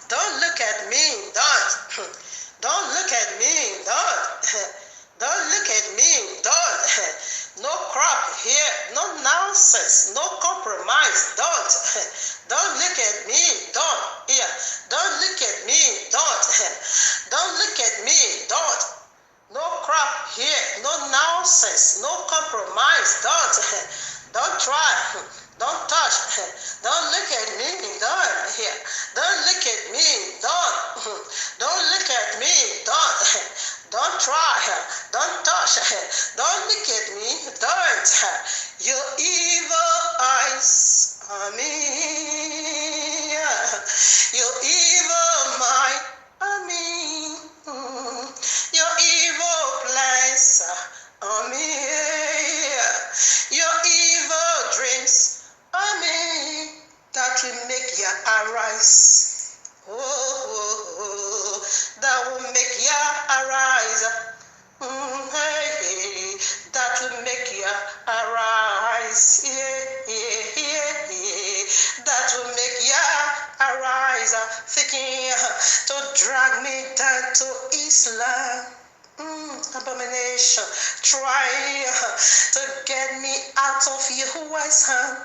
Don't look at me, don't. Don't look at me, don't. Don't look at me, don't. No crap here, no nonsense, no compromise, don't. Don't look at me, don't. Yeah, don't look at me, don't. Don't look at me, don't. No crap here, no nonsense, no compromise, don't. Don't try. Don't touch. Don't look at me. Don't here. Don't look at me. Don't. Don't look at me. Don't. Don't try. Don't touch. Don't look at me. Don't. Your evil eyes on me. Your evil mind on me. Your evil plans on me. Your evil dreams on me, that will make you arise. Oh, that will make you arise. Hey, that will make you arise. That will make you arise. Thinking to drag me down to Islam. Abomination, try to get me out of Yahuwah's hand.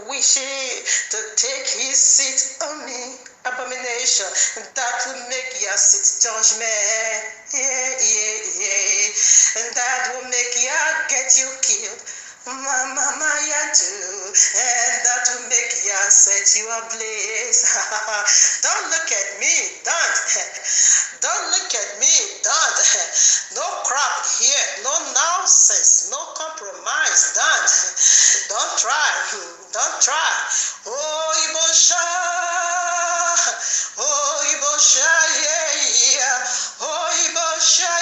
Wishing to take his seat on me. Abomination, that will make your seat judgment. And that will make you get you killed. Mama, ya too, and that will make you set you ablaze. Don't look at me, don't. Don't look at me, don't. No crap here, no nonsense, no compromise, don't. Don't try, don't try. Oh, Ibosha, oh, Ibosha, yeah. Oh, Ibosha,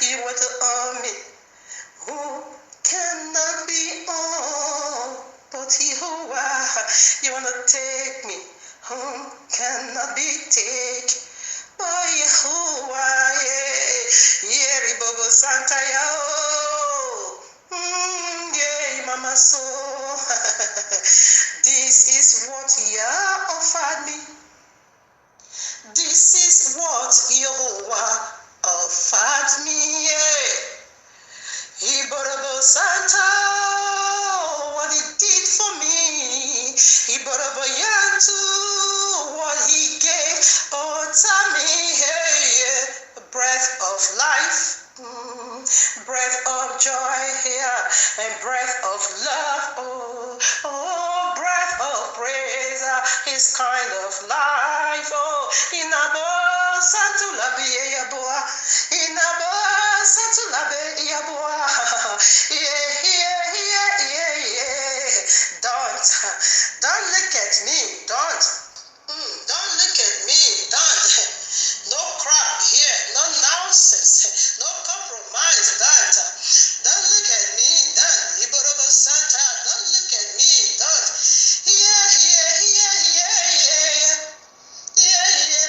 you want to own me? Who cannot be owned but Jehovah? You want to take me? Who cannot be taken by Jehovah? Yeah, Ribobo Santa, yeah, Mama, so this is what you offered me. This is what Jehovah offered me. Iborabo Santa, what he did for me. Iborabo Yantu, what he gave. Oh, Tammy, hey, breath of life, breath of joy here, and breath of love. Oh, breath of praise, his kind of life. Oh, Inabo Santulabi Yaboa, Inabo Santulabi Yaboa. Don't look at me, don't. Don't look at me, don't. No crap here, no nonsense, no compromise, don't. Don't look at me, don't. Iborobo Santa, don't look at me, don't.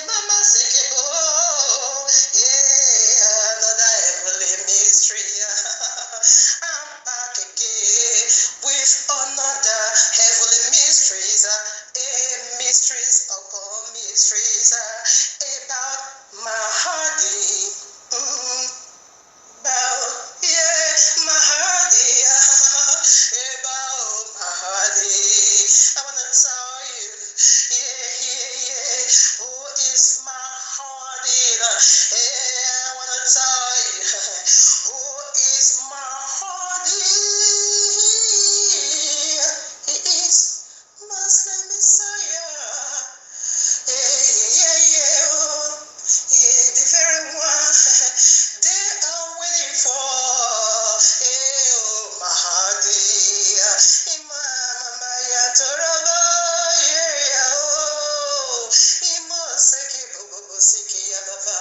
Mama Sekebo, another heavenly mystery. I'm back again with another heavenly mysteries, mysteries upon mysteries, about my hearty, about, my hearty, about my hearty. I want to tell you, who is my hearty? I want to tell you, who is my hearty? He is Muslim Messiah. The very one they are waiting for. Mahadi, Imam Maya Toraba, Imoseki Bubu Siki Yababa.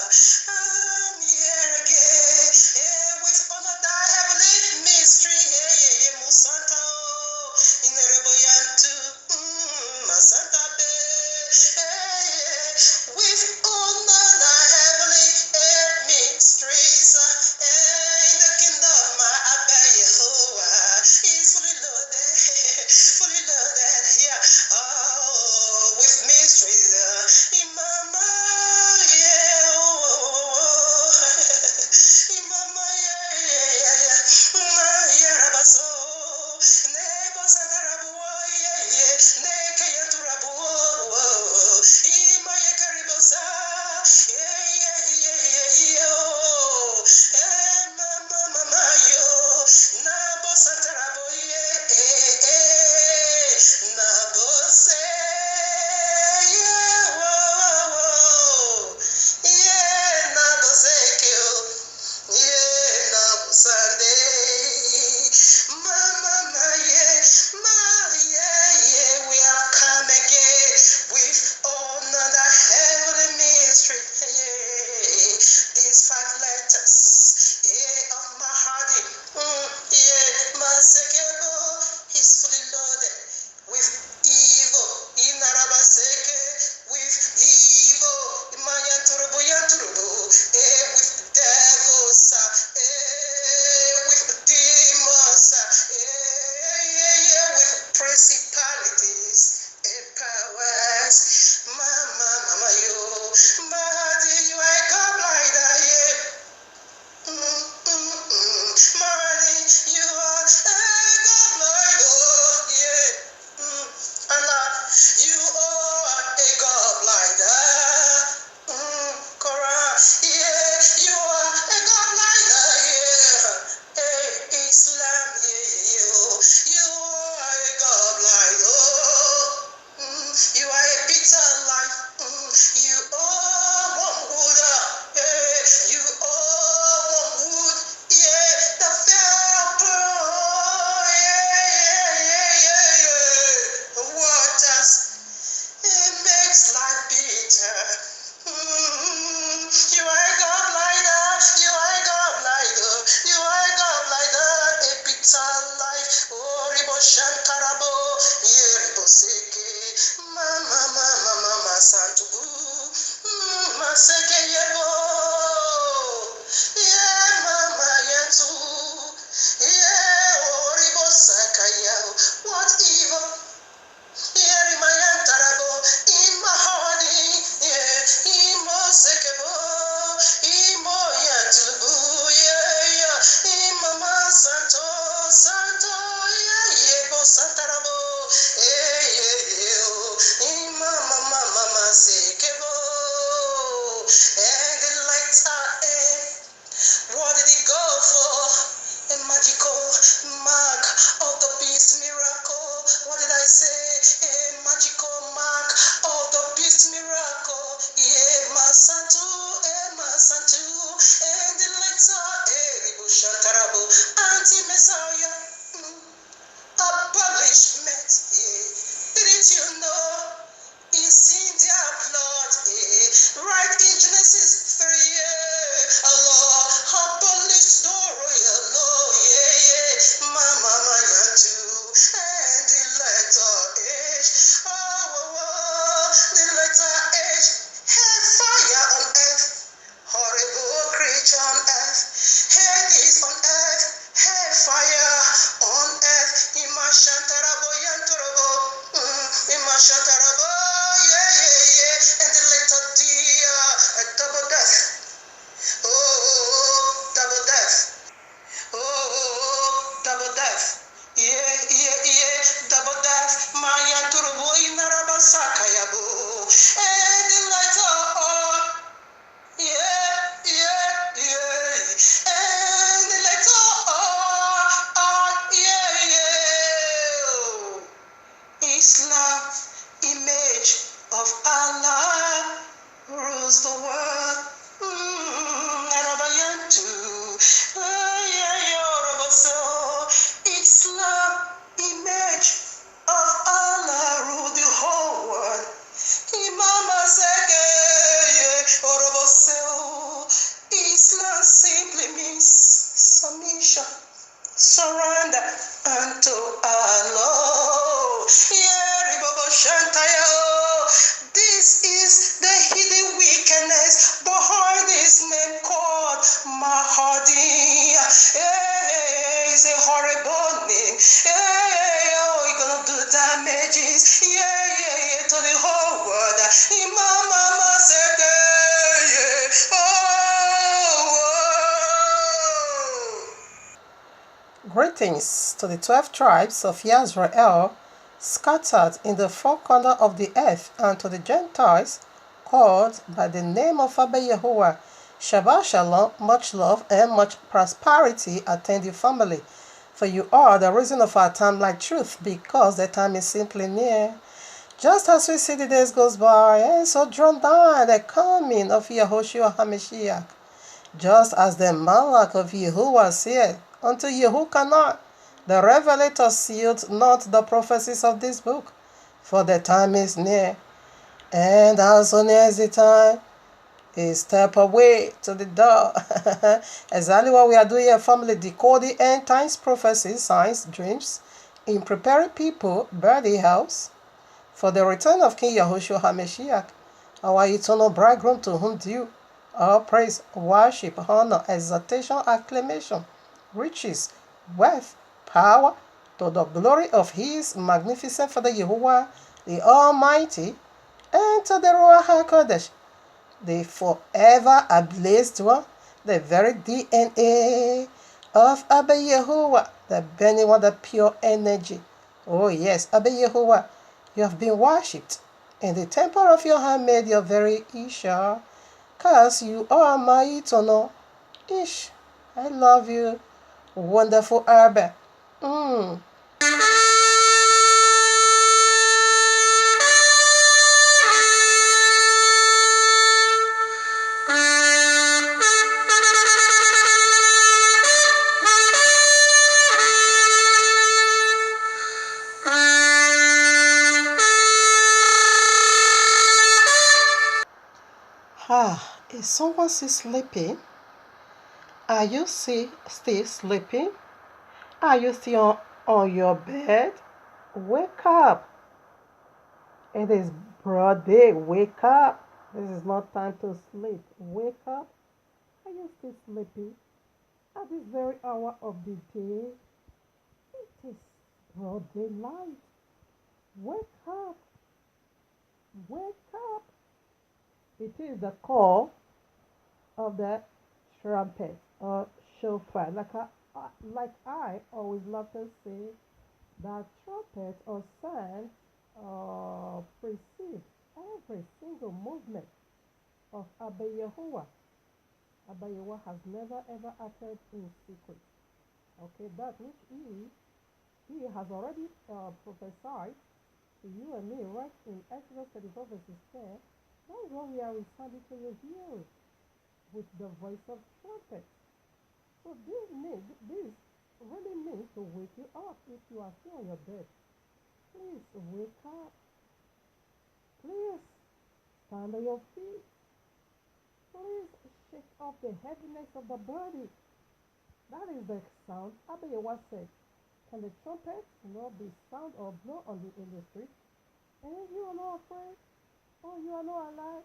use the word Arabayantu. So it's love image of Allah rule the whole world. Imama Seke Oroboseo. Islam simply means submission, surrender unto Allah. This is the hidden wickedness behind this name called Mahdi. It's a horrible name. You're gonna do damages. To the whole world. Imam Maseke. Greetings to the 12 tribes of Yisrael scattered in the four corners of the earth, and to the Gentiles called by the name of Abba Yehovah. Shabbat Shalom, much love and much prosperity attend your family. For you are the reason of our time like truth, because the time is simply near. Just as we see the days goes by, and so drawn down the coming of Yahushua HaMashiach. Just as the Malach of Yahuwah said, unto Yehu cannot, the Revelator sealed not the prophecies of this book, for the time is near. And as soon as the time is step away to the door. Exactly what we are doing here, family, decoding end times prophecies, signs, dreams, in preparing people, birthday house, for the return of King Yahushua HaMashiach, our eternal bridegroom, to whom due all praise, worship, honor, exaltation, acclamation, riches, wealth, power, to the glory of His magnificent Father Yahuwah, the Almighty, and to the Ruach HaKodesh, the forever ablaze one, the very DNA of Abba Yahuwah, the burning one, the pure energy. Oh yes, Abba Yahuwah, you have been worshipped in the temple of your handmaid, your very Isha, cause you are my eternal Ish. I love you, wonderful Abba. Is someone still sleeping? Are you still sleeping? Are you still on your bed? Wake up. It is broad day. Wake up. This is not time to sleep. Wake up. Are you still sleeping? At this very hour of the day, it is broad daylight. Wake up. Wake up. It is the call of the trumpet or shofar. Like I always love to say, that trumpet or sound precedes every single movement of Abba Yehovah. Abba Yehovah has never ever uttered in secret. Okay, that which he has already prophesied to you and me right in Exodus 34 verses 10. That is what we are reciting to your hearing with the voice of trumpet. So this really means to wake you up if you are still on your bed. Please wake up. Please stand on your feet. Please shake off the heaviness of the body. That is the sound. Abba Yehovah said, can the trumpet be sound or blow on in the street? And you are not afraid? Oh, you are not alive?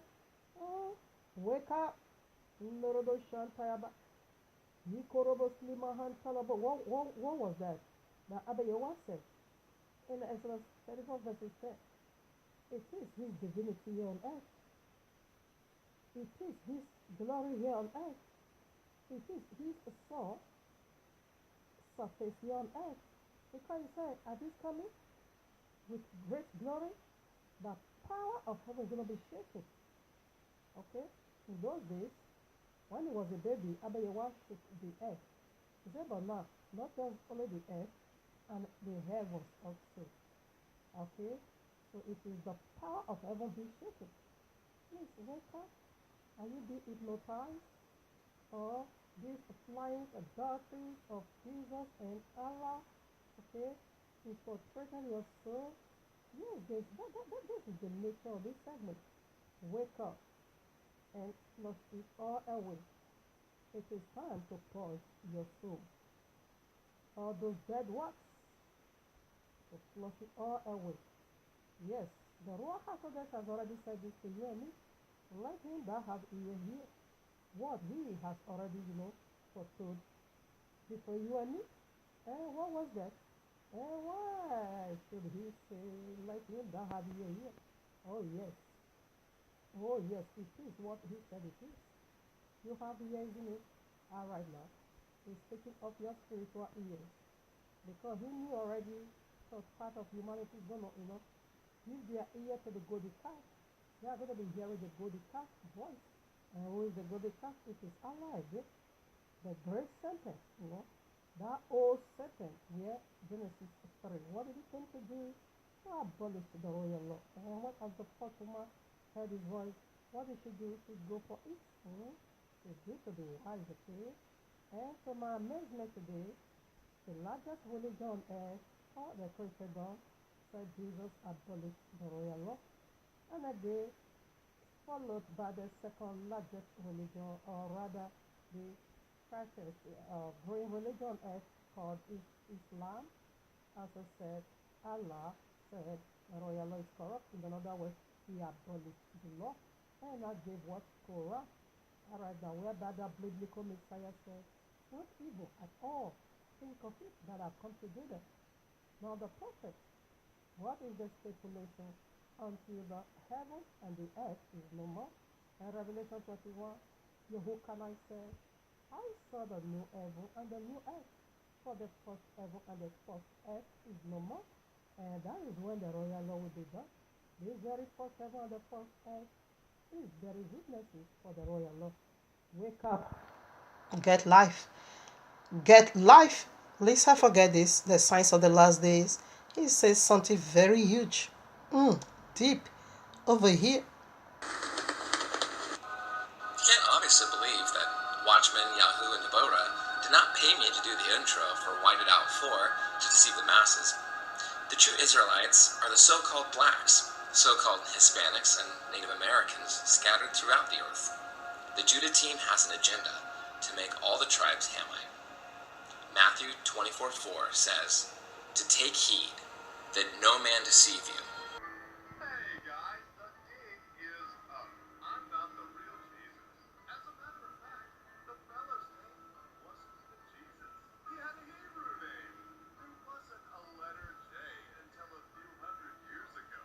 Oh, wake up. What was that? That Abba Yehovah said in Exodus 34 verses 10. It is His divinity here on earth. It is His glory here on earth. It is His soul surface here on earth. Because He said, at this coming, with great glory, the power of heaven is going to be shaken. Okay? In those days, when he was a baby, Abba Yehovah shook the earth. He said, but now, not just only the earth, and the heavens also. Okay? So it is the power of heaven being shaken. Please wake up. Are you being hypnotized? Or this flying doctrine of Jesus and Allah, okay, infiltrated your soul? Yes, this is the nature of this segment. Wake up and flush it all away. It is time to purge your soul. All those dead works, to flush it all away. Yes, the Ruach HaKodesh has already said this to you and me. Let him that have ear hear what he has already, foretold before you and me. And what was that? And why should he say, let him that have ear hear? Oh yes. Oh yes, it is what he said it is. You have ears in it. All right now. He's taking up your spiritual ears. Because he knew already so part of humanity is gonna, give their ear to the golden calf. They are gonna be hearing the golden calf voice. And who is the golden calf? It is Allah again. The great serpent, that old serpent where Genesis 3. What did he come to do? To abolish the royal law. And what as the first woman heard his voice, what did she do? She go for it. She did to be wise, okay? And to my amazement today, the largest religion on earth, or the Christendom, said Jesus abolished the royal law. And again, followed by the second largest religion, or rather the practice growing religion on earth called Islam. As I said, Allah said the royal law is corrupt. In other words, he abolished the law. And I gave what? Torah. Alright, now whereby the biblical Messiah said, not evil at all. Think of it that have come to do that. Now the prophet, what is the stipulation? Until the heaven and the earth is no more. And Revelation 21, Yehoshua said, I saw the new heaven and the new earth. For the first heaven and the first earth is no more. And that is when the royal law will be done. This very first heaven and the first earth is very witnesses for the royal law. Wake up. Get life. Get life. Lisa, forget this. The signs of the last days. He says something very huge. Deep. Over here. You can't obviously believe that Watchmen, Yahoo, and Deborah did not pay me to do the intro for White It Out 4 to deceive the masses. The true Israelites are the so-called blacks, so-called Hispanics, and Native Americans scattered throughout the earth. The Judah team has an agenda to make all the tribes Hamite. Matthew 24:4 says, to take heed that no man deceive you. Hey guys, the gig is up. I'm not the real Jesus. As a matter of fact, the fella's name wasn't even Jesus. He had a Hebrew name. There wasn't a letter J until a few hundred years ago.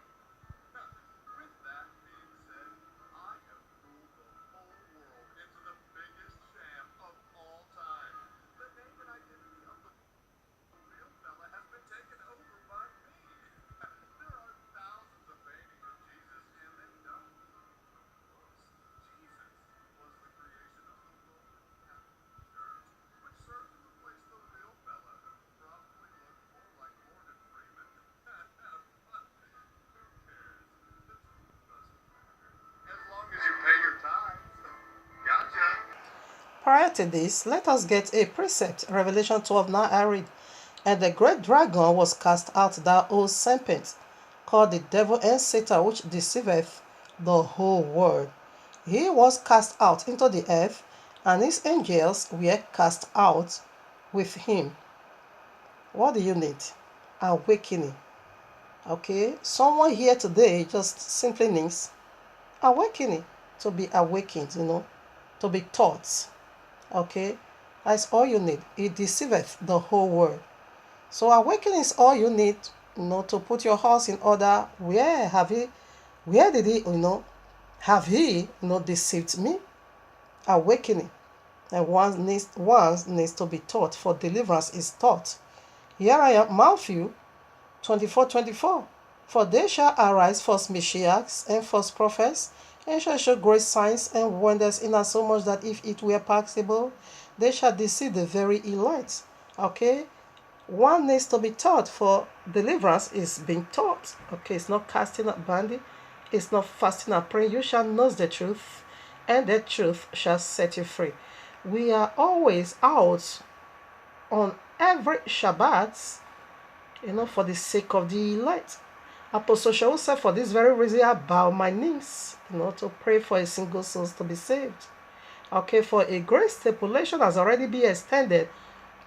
With that being said, I have fooled the whole world into the biggest sham of all time. The name and identity of the real fella has been taken over by me. There are thousands of paintings of Jesus, and they don't. Jesus was the creation of the Roman Catholic Church, which served to replace the real fella who probably looked more like Morgan Freeman. Who cares? The truth doesn't matter. As long as you pay your tithes. Gotcha. Prior to this, let us get a precept. Revelation 12 now I read. And the great dragon was cast out, that old serpent, called the devil and Satan, which deceiveth the whole world. He was cast out into the earth, and his angels were cast out with him. What do you need? Awakening. Okay, someone here today just simply needs awakening, to be awakened, to be taught. Okay, that's all you need. It deceiveth the whole world. So awakening is all you need, to put your house in order. Where did he, have he, deceived me? Awakening. And one needs to be taught, for deliverance is taught. Here I am, Matthew 24:24. For they shall arise false Messiahs and false prophets, and shall show great signs and wonders, insomuch that if it were possible, they shall deceive the very elect. Okay? One needs to be taught, for deliverance is being taught. Okay, it's not casting out bandit, it's not fasting and praying. You shall know the truth, and the truth shall set you free. We are always out on every Shabbat, for the sake of the elect. Apostle Shaul said, for this very reason, I bow my knees, to pray for a single soul to be saved. Okay, for a great stipulation has already been extended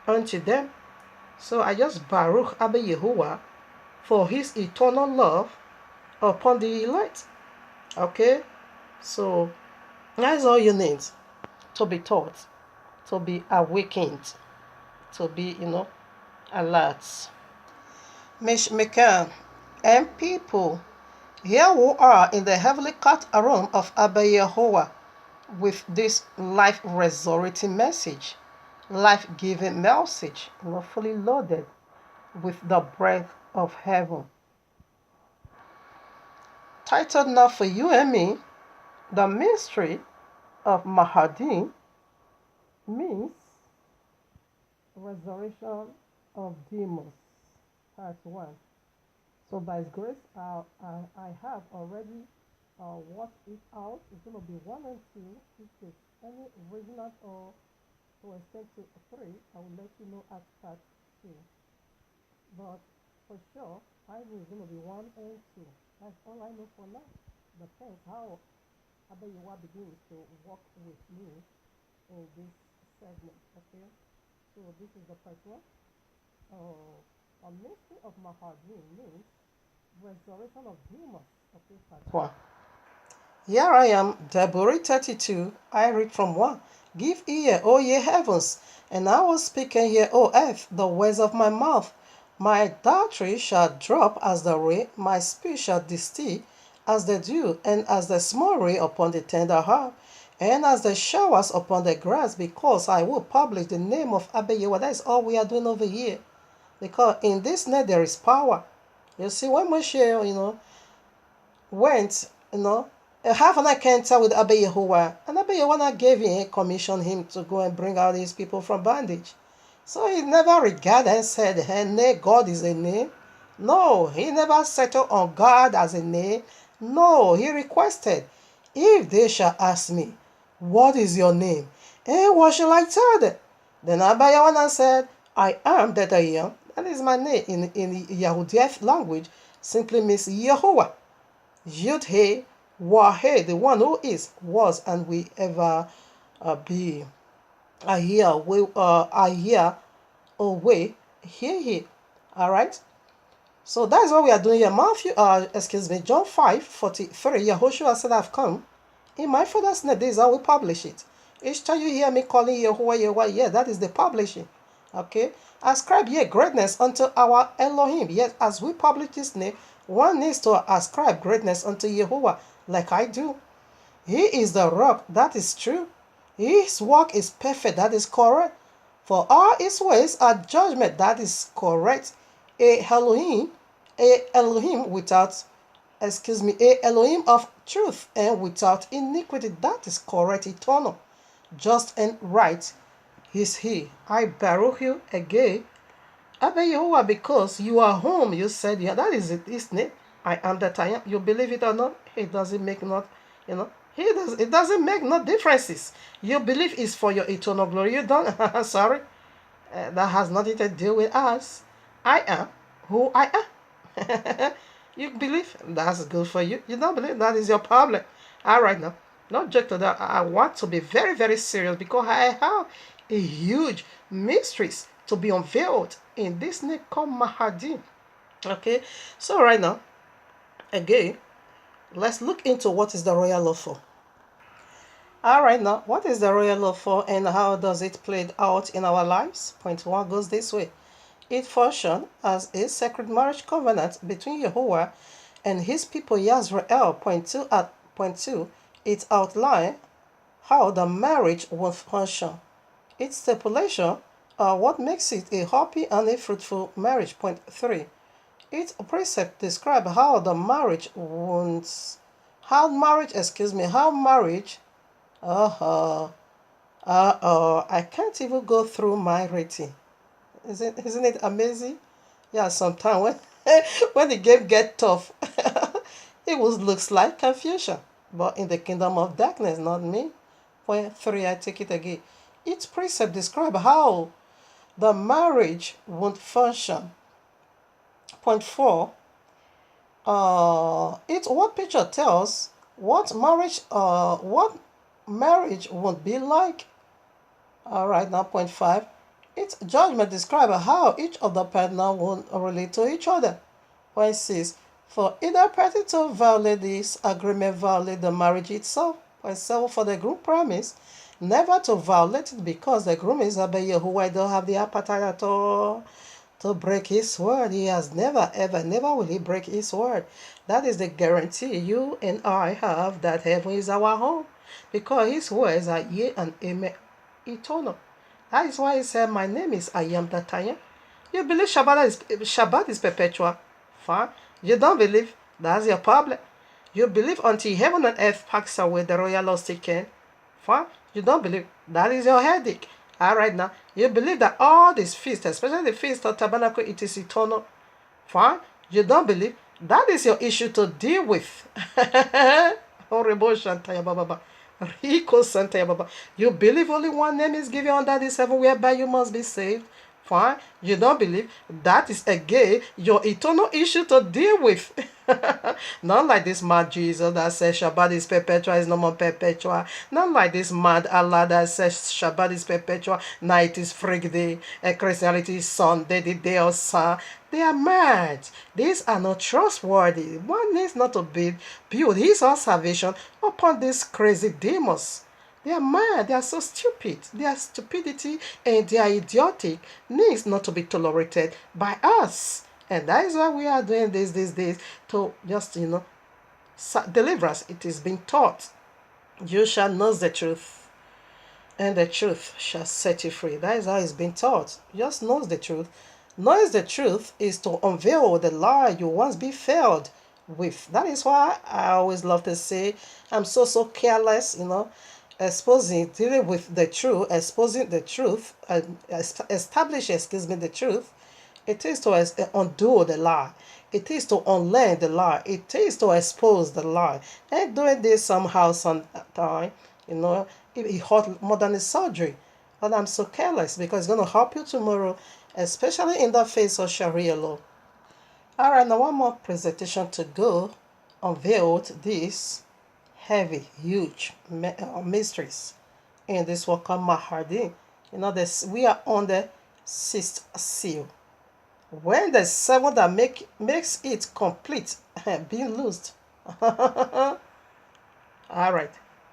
unto them. So I just Baruch Abba Yehovah for his eternal love upon the elect. Okay, so that's all you need to be taught, to be awakened, to be, alert. Mishmikan and people, here we are in the heavenly court room of Abba Yehovah with this life resurrecting message, life-giving message, fully loaded with the breath of heaven. Titled now for you and me, the mystery of Mahdi means resurrection of demons, part 1. So by His grace, I have already worked it out. It's going to be 1 and 2. If there's any original or to extend to 3, I will let you know at part 2. But for sure, I know it's going to be 1 and 2. That's all I know for now. Depends how Abba Yehovah begins to work with me in this segment. Okay, so this is the first one. A mystery of Mahdi means resurrection of demons. Okay, part 1. Here I am, Deborah 32. I read from 1. Give ear, O ye heavens, and I will speak and hear, O earth, the words of my mouth. My doctrine shall drop as the rain, my speech shall distill as the dew, and as the small rain upon the tender herb, and as the showers upon the grass, because I will publish the name of Abba Yehovah. That is all we are doing over here. Because in this name there is power. You see, when Moshe, went, half an encounter with Abba Yehovah, and Abba Yehovah gave him, commissioned him to go and bring out these people from bondage. So he never regarded and said, hey, God is a name. No, he never settled on God as a name. No, he requested, if they shall ask me, what is your name? And what shall I tell them? Then Abba Yehovah said, I am that I am. That is my name in Yahudi language, simply means Yehovah. Yud-He, Wah-He, the one who is, was, and will ever be. I hear, away, hear. All right. So that is what we are doing here. John 5:43. Yahushua said, I've come in my Father's name. This is how we publish it. Each time you hear me calling Yehovah, yeah, that is the publishing. Okay. Ascribe ye greatness unto our Elohim. Yes, as we publish this name, one needs to ascribe greatness unto Yehovah, like I do. He is the rock, that is true. His work is perfect, that is correct. For all his ways are judgment, that is correct. A Elohim without, a Elohim of truth and without iniquity, that is correct, eternal, just and right is he. I baruch you again, Abba Yehovah, because you are home. You said, yeah, that is it, isn't it? I am that I am. You believe it or not? It doesn't make it doesn't make no differences. You believe is for your eternal glory. You don't. Sorry. That has nothing to do with us. I am who I am. You believe? That's good for you. You don't believe? That is your problem. All right, now. Not joke to that. I want to be very, very serious because I have a huge mysteries to be unveiled in this name called Mahdi. Okay, so right now, again, let's look into what is the royal law for. All right, now, what is the royal law for and how does it play out in our lives? Point 1 goes this way. It functions as a sacred marriage covenant between Yehovah and his people Yisrael. Point 2, it outlines how the marriage will function. Its stipulation are what makes it a happy and a fruitful marriage. Point 3. Its precept describe how marriage, I can't even go through my rating. Isn't it amazing? Yeah, sometimes when when the game get tough, it looks like confusion. but in the kingdom of darkness, not me. Point 3, I take it again. Each precept describe how the marriage won't function. Point 4, it's what picture tells what marriage won't be like. All right, now point 5, its judgment describe how each of the partner won't relate to each other. Point 6, for either party to violate this agreement violate the marriage itself. Point 7, for the groom promise never to violate it because the groom is a who I don't have the appetite at all to break his word. He has never, ever, never will he break his word. That is the guarantee you and I have that heaven is our home because his words are yea and amen eternal. That is why he said, my name is I am that I am. You believe Shabbat is perpetual? Fine. You don't believe? That's your problem. You believe until heaven and earth pass away, the royal laws taken? Fine. You don't believe? That is your headache. All right now. You believe that all these feasts, especially the feast of tabernacle, it is eternal? Fine. You don't believe? That is your issue to deal with. Horrible Shantaya Baba. Rico Santaya Baba. You believe only one name is given under this heaven whereby you must be saved? Fine. You don't believe? That is again your eternal issue to deal with. Not like this mad Jesus that says Shabbat is perpetual, is no more perpetual. Not like this mad Allah that says Shabbat is perpetual, night is freak day, and Christianity is Sunday, the day of sun. They are mad. These are not trustworthy. One needs not to build his own salvation upon these crazy demons. They are mad. They are so stupid. Their stupidity and their idiotic needs not to be tolerated by us. And that is why we are doing this these days to just, deliver us. It is being taught. You shall know the truth, and the truth shall set you free. That is how it's been taught. Just knows the truth. Knows the truth is to unveil the lie you once beheld with. That is why I always love to say, I'm so careless, dealing with the truth, exposing the truth, establishing, the truth. It is to undo the lie. It is to unlearn the lie. It is to expose the lie. And doing this somehow, sometime, it hurt more than the surgery. But I'm so careless because it's going to help you tomorrow, especially in the face of Sharia law. All right, now one more presentation to go. Unveiled these heavy, huge mysteries in this work called Mahdi. We are on the 6th seal. When the 7th that makes it complete being loosed. All right.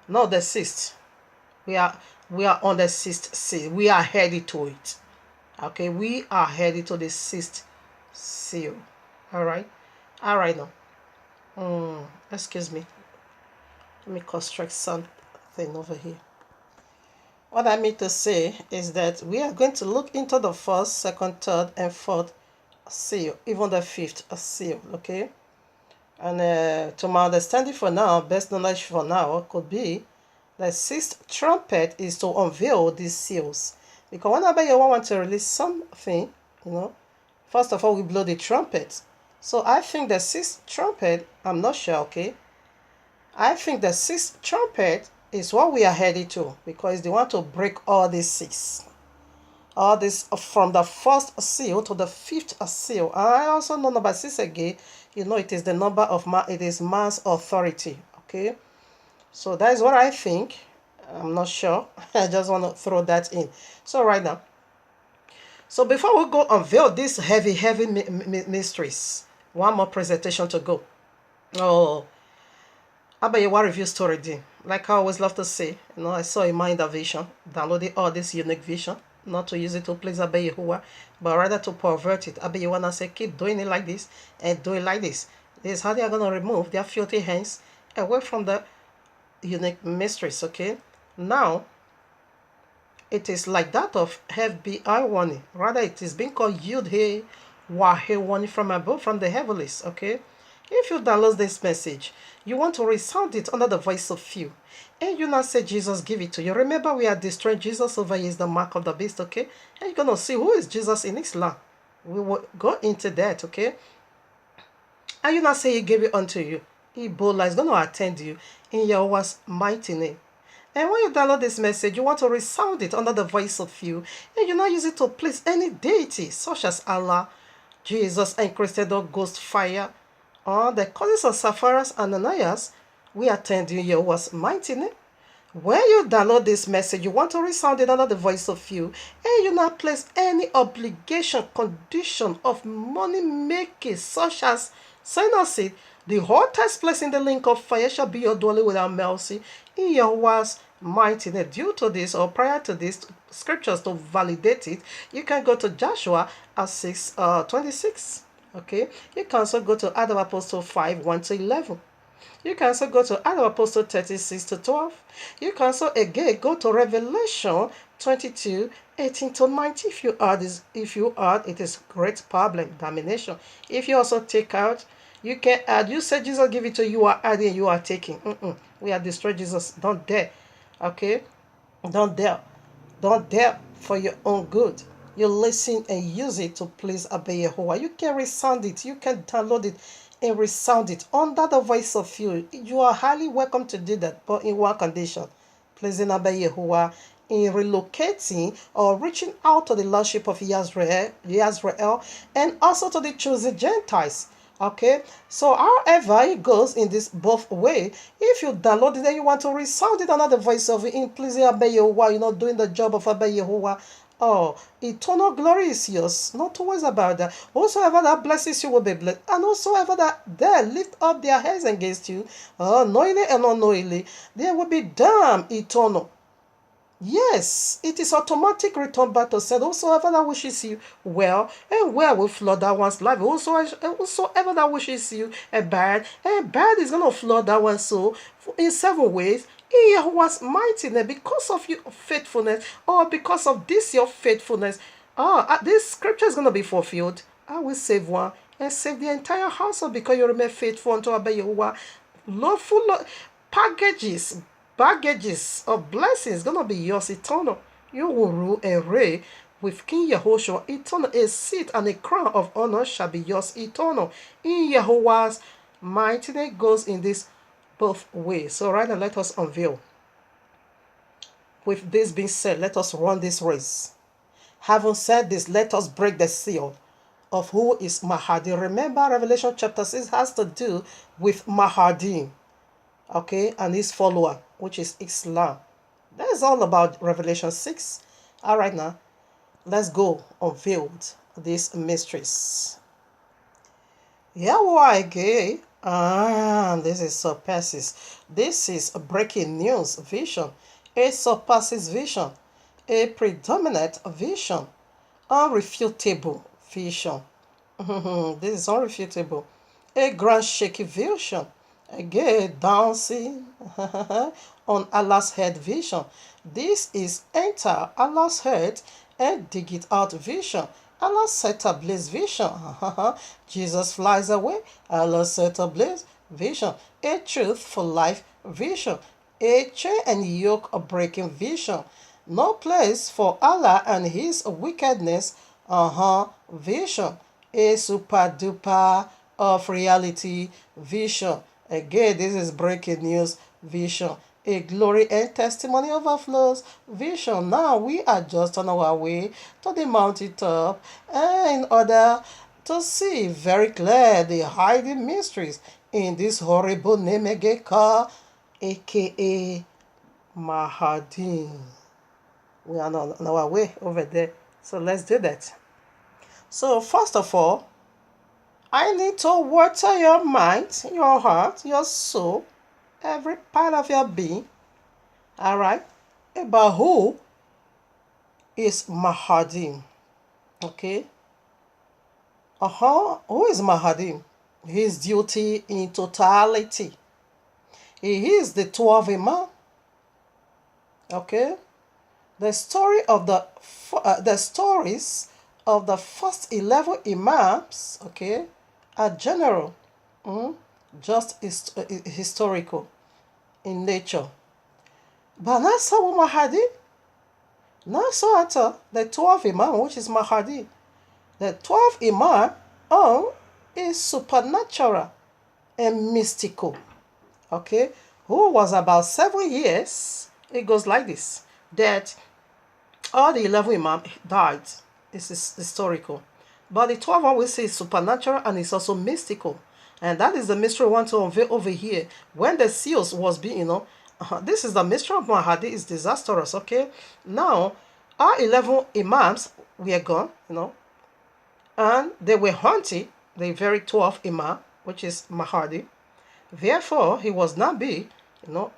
No, the 6th. We are on the 6th seal. We are headed to it. Okay, we are headed to the 6th seal. All right. All right now. Excuse me. Let me construct something over here. What I mean to say is that we are going to look into the 1st, 2nd, 3rd, and 4th seal, even the 5th seal, okay? And to my understanding for now, best knowledge for now could be the 6th trumpet is to unveil these seals. Because whenever you want to release something, first of all, we blow the trumpet. So I think the 6th trumpet, I'm not sure, okay? I think the 6th trumpet is what we are headed to because they want to break all these 6. All this from the 1st seal to the 5th seal. I also know number 6 again. It is the number of it is man's authority. Okay, so that is what I think. I'm not sure. I just want to throw that in. So right now, so before we go unveil these heavy mysteries, one more presentation to go. Oh, Abayewa review story day. Like I always love to say, I saw a mind vision, downloaded all this unique vision. Not to use it to please Abba Yehowa, but rather to pervert it. Abba Yehowa say, keep doing it like this and do it like this. This is how they are going to remove their filthy hands away from the unique mysteries, okay? Now, it is like that of FBI warning. Rather, it is being called Yud-He Wah-He warning from above, from the heavens, okay? If you download this message, you want to resound it under the voice of few. And you now say Jesus give it to you. Remember, we are destroying Jesus over here is the mark of the beast, okay? And you're going to see who is Jesus in Islam. We will go into that, okay? And you now say he gave it unto you. Ebola is going to attend you in Yahweh's mighty name. And when you download this message, you want to resound it under the voice of you, and you not use it to please any deity, such as Allah, Jesus, and Christian or Ghost Fire, or the causes of Sapphira and Ananias. We attend you in Yahweh's mighty name. When you download this message, you want to resound it under the voice of you, and you not place any obligation, condition of money making, such as sign us it. The hottest place in the link of fire shall be your dwelling without mercy in Yahweh's mighty name. Due to this or prior to this scriptures to validate it, you can go to Joshua 6:26. Okay, you can also go to Acts of Apostles 5:1-11. You can also go to Acts of Apostles 36-12. You can also again go to Revelation 22:18-19. If you add, it is great problem, domination. If you also take out, you can add. You say Jesus give it to you, are adding, you are taking. We are destroying Jesus. Don't dare. Okay? Don't dare. Don't dare for your own good. You listen and use it to please obey Yahweh. You can resound it. You can download it and resound it under the voice of you. You are highly welcome to do that, but in one condition. Pleasing obey Yahweh in relocating or reaching out to the lordship of Yisrael, and also to the chosen Gentiles. Okay, so however it goes in this both way, if you download it and you want to resound it under the voice of it in pleasing obey Yahweh, you're not doing the job of obey Yahweh. Oh, eternal glory is yours. Not to worry about that. Whosoever that blesses you will be blessed. And whosoever that dare lift up their heads against you, knowingly and unknowingly, they will be damned eternal. Yes, it is automatic return back to said, whosoever that wishes you well, and well will flood that one's life. Whosoever that wishes you a bad, and bad is going to flood that one's soul in 7 ways. In Yahweh's mighty name, because of your faithfulness, or because of this your faithfulness, this scripture is going to be fulfilled. I will save one and save the entire household because you remain faithful unto obey Yahweh. Lawful baggages of blessings going to be yours eternal. You will rule and reign with King Yahushua eternal. A seat and a crown of honor shall be yours eternal. In Yahweh's mighty name goes in this both ways. So right now, let us unveil. With this being said, let us run this race. Having said this, let us break the seal of who is Mahdi. Remember, Revelation chapter 6 has to do with Mahdi, okay, and his follower, which is Islam. That is all about Revelation 6. All right, now, let's go unveiled these mysteries. Yahweh again. This is surpasses. This is a breaking news vision. It surpasses vision. A predominant vision. Unrefutable vision. This is unrefutable. A grand shaky vision. Again, dancing on Allah's head vision. This is enter Allah's head and dig it out vision. Allah set ablaze vision. Jesus flies away. Allah set ablaze vision. A truth for life vision. A chain and yoke of breaking vision. No place for Allah and his wickedness vision. A super duper of reality vision. Again, this is breaking news vision. A glory and testimony overflows vision. Now we are just on our way to the mountaintop in order to see very clear the hiding mysteries in this horrible Nemegeka, aka Mahdi. We are on our way over there. So let's do that. So first of all, I need to water your mind, your heart, your soul, every part of your being, all right, about who is Mahdi, okay? Who is Mahdi? His duty in totality. He is the 12 Imam, okay? The stories of the first 11 Imams, okay, are general, just historical in nature. But not so Mahdi, not so at the 12 Imam, which is Mahdi. The 12 Imam is supernatural and mystical. okay, who was about 7 years. It goes like this, that all the 11 imam died. This is historical. But the 12 one we see is supernatural and it's also mystical. And that is the mystery we want to unveil over here. When the seals was being, this is the mystery of Mahdi is disastrous, okay? Now, our 11 imams were gone, and they were hunting the very 12th imam, which is Mahdi. Therefore, he was not be,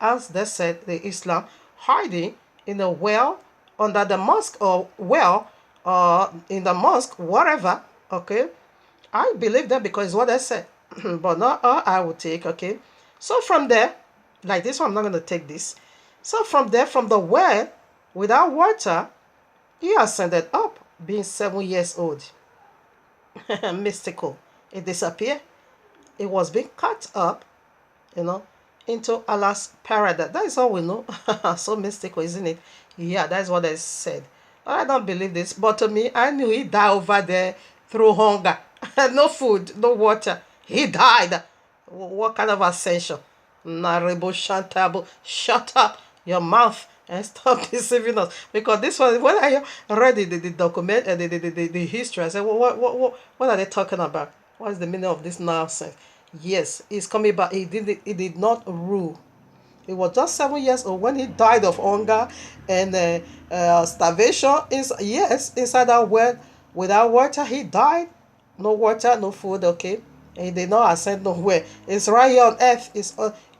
as they said, the Islam, hiding in a well, under the mosque or well, in the mosque, whatever, okay? I believe them because it's what they said, but not all I would take, okay? So from there, like this one, I'm not going to take this. So from there, from the well, without water, he ascended up, being 7 years old. Mystical. It disappeared. It was being cut up, into Allah's paradise. That is all we know. So mystical, isn't it? Yeah, that's what they said. I don't believe this, but to me, I knew he died over there through hunger. No food, no water. He died. What kind of ascension? Narebo Shantabo, shut up your mouth and stop deceiving us. Because this one, when I read the document and the history, I said, what are they talking about? What is the meaning of this nonsense? Yes, he's coming back. He did not rule. He was just 7 years old when he died of hunger and starvation. Inside that well, without water, he died. No water, no food, okay? And he did not ascend nowhere. It's right here on earth.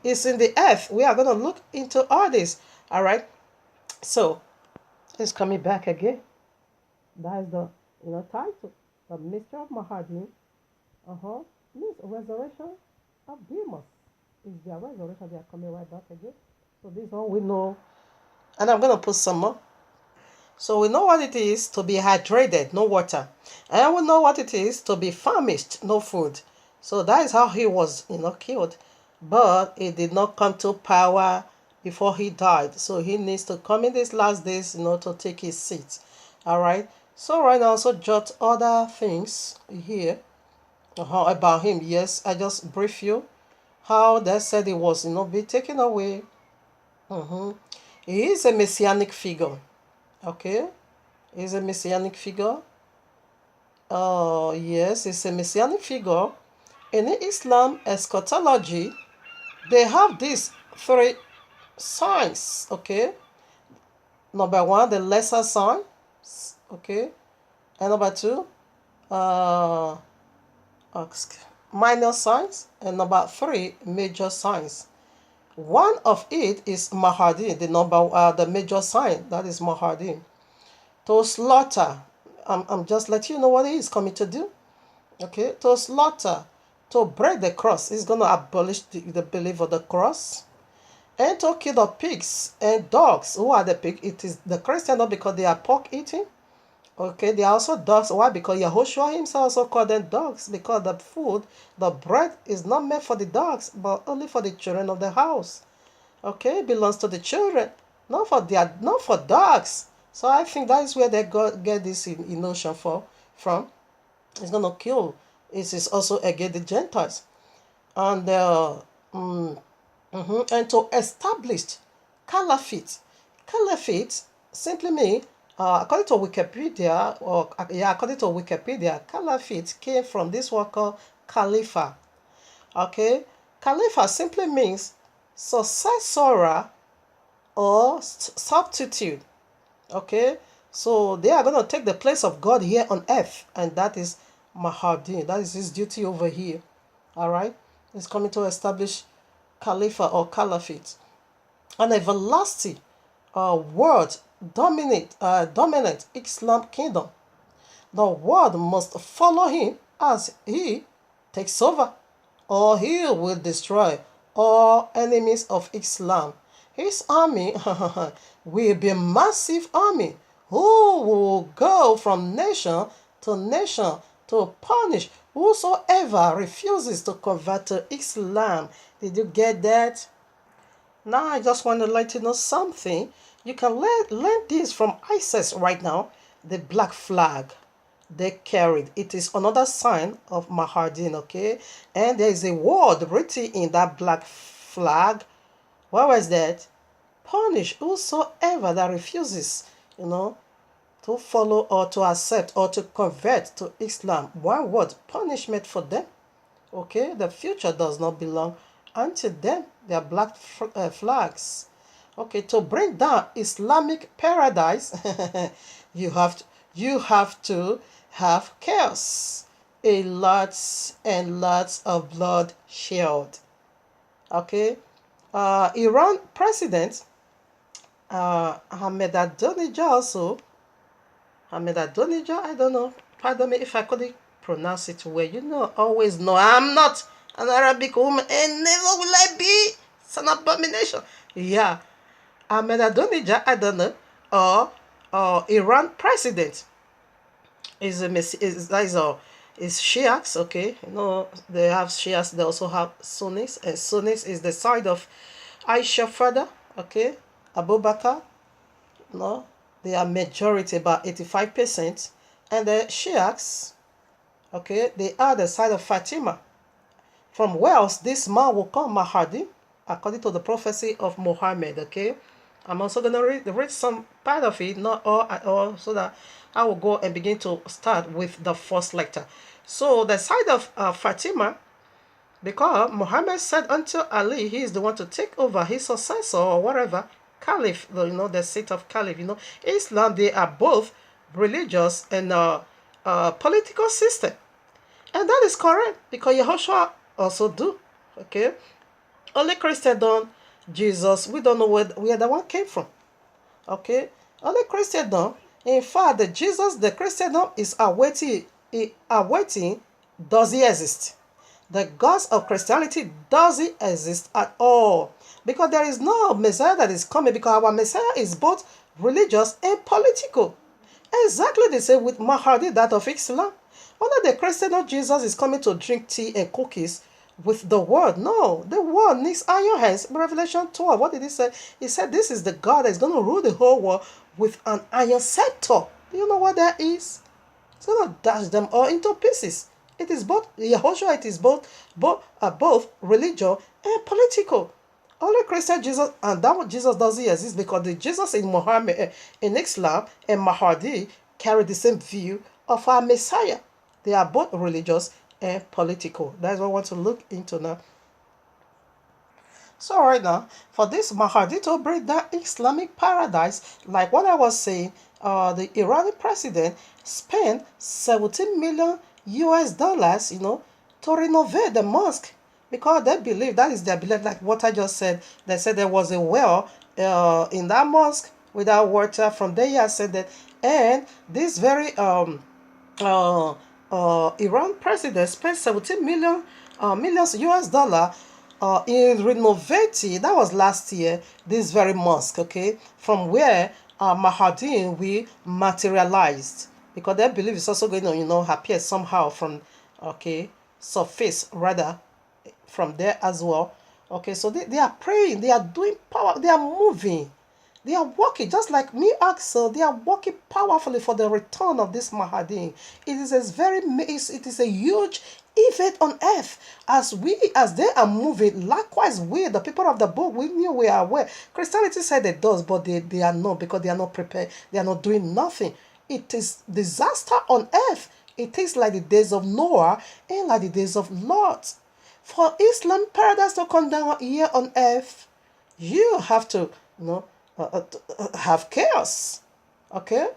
It's in the earth. We are going to look into all this. All right? So, it's coming back again. That is the title. The Mystery of Mahdi. Means resurrection of demons. Is their resurrection. They are coming right back again. So this one we know. And I'm going to put some more. So we know what it is to be hydrated, no water. And we know what it is to be famished, no food. So that is how he was, killed. But he did not come to power before he died. So he needs to come in these last days, to take his seat. All right. So right now, also jot other things here about him. Yes, I just brief you how they said he was, be taken away. He is a messianic figure. Okay, he's a messianic figure. Yes, it's a messianic figure. In Islam eschatology, they have these 3 signs. Okay, number 1, the lesser signs. Okay, and number 2, minor signs, and number 3, major signs. One of it is Mahdi, the major sign, that is Mahdi. To slaughter, I'm just letting you know what he is coming to do. Okay, to slaughter, to break the cross. He's going to abolish the belief of the cross. And to kill the pigs and dogs. Who are the pigs? It is the Christian, not because they are pork eating. Okay, they are also dogs. Why? Because Yahushua himself also called them dogs. Because the food, the bread is not meant for the dogs, but only for the children of the house. Okay, it belongs to the children, not for dogs. So I think that is where they get this notion from. It's gonna kill. It is also against the Gentiles, and and to establish caliphate. Caliphate simply means, according to Wikipedia, caliphate came from this word called Khalifa. Okay, Khalifa simply means successor or substitute. Okay, so they are going to take the place of God here on earth, and that is Mahdi. That is his duty over here. All right, he's coming to establish Khalifa or Caliphate, an everlasting world dominant Islam kingdom. The world must follow him as he takes over, or he will destroy all enemies of Islam. His army will be a massive army who will go from nation to punish whosoever refuses to convert to Islam. Did you get that? Now I just want to let you know something. You can learn this from ISIS right now. The black flag they carried. It is another sign of Mahdi, okay? And there is a word written in that black flag. What was that? Punish whosoever that refuses, to follow or to accept or to convert to Islam. One word, punishment for them. Okay, the future does not belong unto them. They are black flags. Okay, to bring down Islamic paradise, you have to have chaos, a lots and lots of blood shed. Okay, Iran president Ahmadinejad, I don't know. Pardon me if I couldn't pronounce it well. Always know I'm not an Arabic woman and never will I be. It's an abomination. Yeah. Ahmadinejad, I don't know. Or Iran president is Shiites, okay? They have Shiites, they also have Sunnis, and Sunnis is the side of Aisha father, okay? Abu Bakr, no, they are majority, about 85%, and the Shiites, okay, they are the side of Fatima. From Wales, this man will come Mahdi, according to the prophecy of Muhammad, okay? I'm also going to read some part of it, not all at all, so that I will go and begin to start with the first lecture. So the side of Fatima, because Muhammad said unto Ali, he is the one to take over, his successor or whatever, Caliph, the seat of Caliph. Islam, they are both religious and political system. And that is correct, because Yahushua also do, okay? Only Christendom, Jesus, we don't know where that one came from, okay? Only Christendom, in fact, the Christendom is awaiting, does he exist? The gods of Christianity doesn't exist at all, because there is no Messiah that is coming, because our Messiah is both religious and political. Exactly the same with Mahdi, that of Islam. Only the Christian Jesus is coming to drink tea and cookies with the world. No, the world needs iron hands. Revelation 12, what did he say? He said this is the God that is going to rule the whole world with an iron scepter. Do you know what that is? It's going to dash them all into pieces. It is both Yahushua, it is both religious and political. Only Christian Jesus, and that Jesus doesn't exist, because the Jesus in Muhammad, in Islam and Mahdi carry the same view of our Messiah. They are both religious and political. That's what I want to look into now. So right now, for this Mahdi to bring that Islamic paradise, like what I was saying, the Iranian president spent 17 million US dollars, to renovate the mosque, because they believe, that is their belief, like what I just said. They said there was a well in that mosque without water. From there, I said that, and this very Iran president spent 17 million US dollar in renovating. That was last year. This very mosque, okay, from where Mahdi we materialized, because they believe it's also going to appear somehow from surface rather from there as well. Okay, so they are praying, they are doing power, they are moving, they are working, just like me, Axel. They are working powerfully for the return of this Mahdi. It is a huge event on earth. As they are moving, likewise we, the people of the book, we knew, we are aware. Christianity said it does, but they are not, because they are not prepared. They are not doing nothing. It is disaster on earth. It is like the days of Noah and like the days of Lot. For Islam paradise to come down here on earth, you have to have chaos. Okay?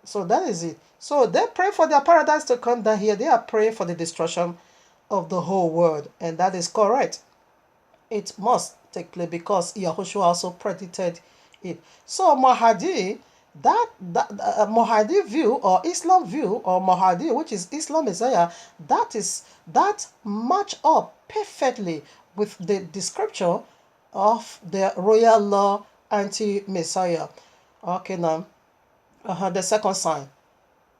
So that is it. So they pray for their paradise to come down here. They are praying for the destruction of the whole world. And that is correct. It must take place, because Yahushua also predicted it. So Mahdi, that Mahdi view, or Islam view, or Mahdi, which is Islam Messiah, that match up perfectly with the description of the royal law anti-Messiah. Okay, now the second sign.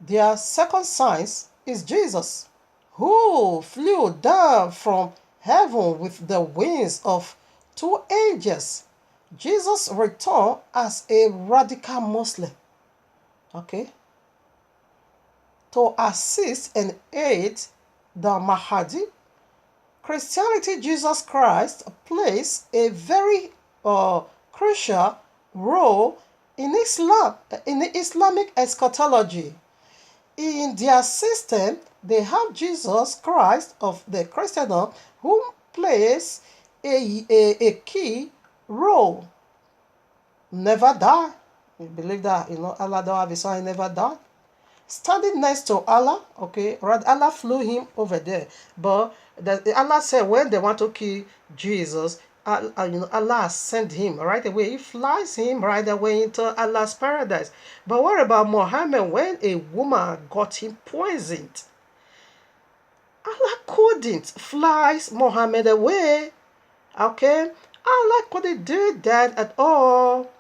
Their second sign is Jesus, who flew down from heaven with the wings of two angels. Jesus returned as a radical Muslim, okay, to assist and aid the Mahdi Christianity, Jesus Christ plays a very crucial role in Islam, in the Islamic eschatology. In their system, they have Jesus Christ of the Christendom who plays a key role. Never die. We believe that, Allah don't have his son, he never died. Standing next to Allah, okay, right? Allah flew him over there. But Allah said when they want to kill Jesus, Allah sent him right away. He flies him right away into Allah's paradise. But what about Muhammad when a woman got him poisoned? Allah couldn't fly Muhammad away. Okay? Allah couldn't do that at all.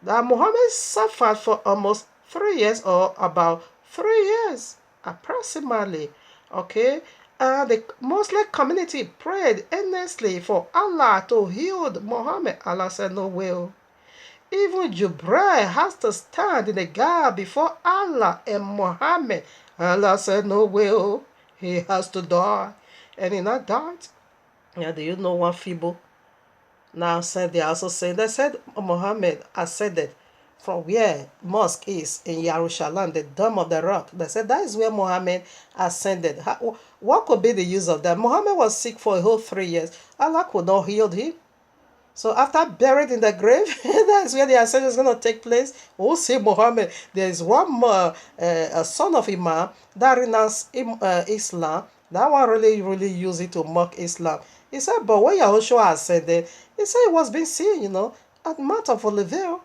That Muhammad suffered for almost 3 years, or about 3 years approximately. Okay, the Muslim community prayed earnestly for Allah to heal Muhammad. Allah said no will. Even Jibril has to stand in the gap before Allah and Muhammad. Allah said no will. He has to die, and he not died. Yeah, do you know one feeble? Now said they also said they said Muhammad ascended from where mosque is in Jerusalem, the Dome of the Rock. They said that is where Muhammad ascended. What could be the use of that? Muhammad was sick for a whole 3 years. Allah could not heal him. So after buried in the grave, that's where the ascension is going to take place. We'll see Muhammad. There is one a son of Imam that renounced Islam. That one really used it to mock Islam. He said, but when Yahushua ascended, he said it was being seen, at Mount of Olivet.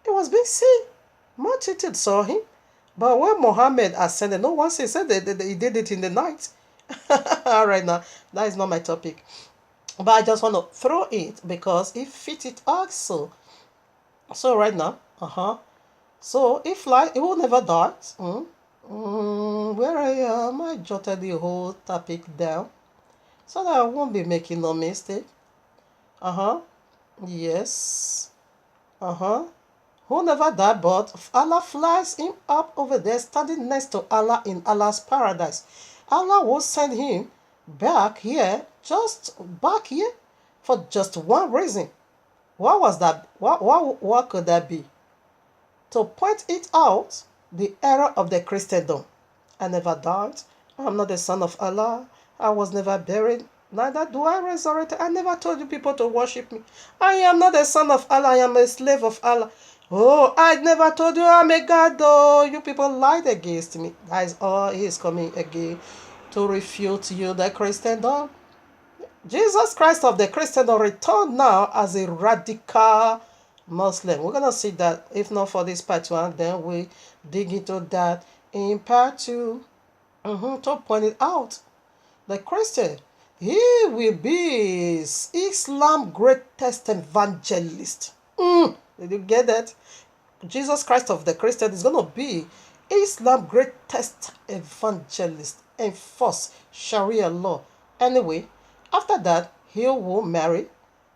It was being seen. Multitude saw him. But when Muhammad ascended, no one said that he did it in the night. All right, now, that is not my topic. But I just want to throw it because it fits it also. So right now, so if like it will never die. Where I am, I jotted the whole topic down so that I won't be making no mistake. Yes. Who never died, but Allah flies him up over there, standing next to Allah in Allah's paradise. Allah will send him back here, for just one reason. What was that? What could that be? To point it out, the error of the Christendom. I never died. I'm not the son of Allah. I was never buried. Neither do I resurrect. I never told you people to worship me. I am not the son of Allah. I am a slave of Allah. Oh, I never told you I'm a God, though. You people lied against me. That is all he is coming again to refute you, the Christendom. Jesus Christ of the Christendom returned now as a radical Muslim. We're going to see that. If not for this part 1, then we dig into that in part 2 to point it out. The Christian, he will be Islam's greatest evangelist. Did you get that? Jesus Christ of the Christian is going to be Islam's greatest evangelist, enforce Sharia law. Anyway, after that, he will marry,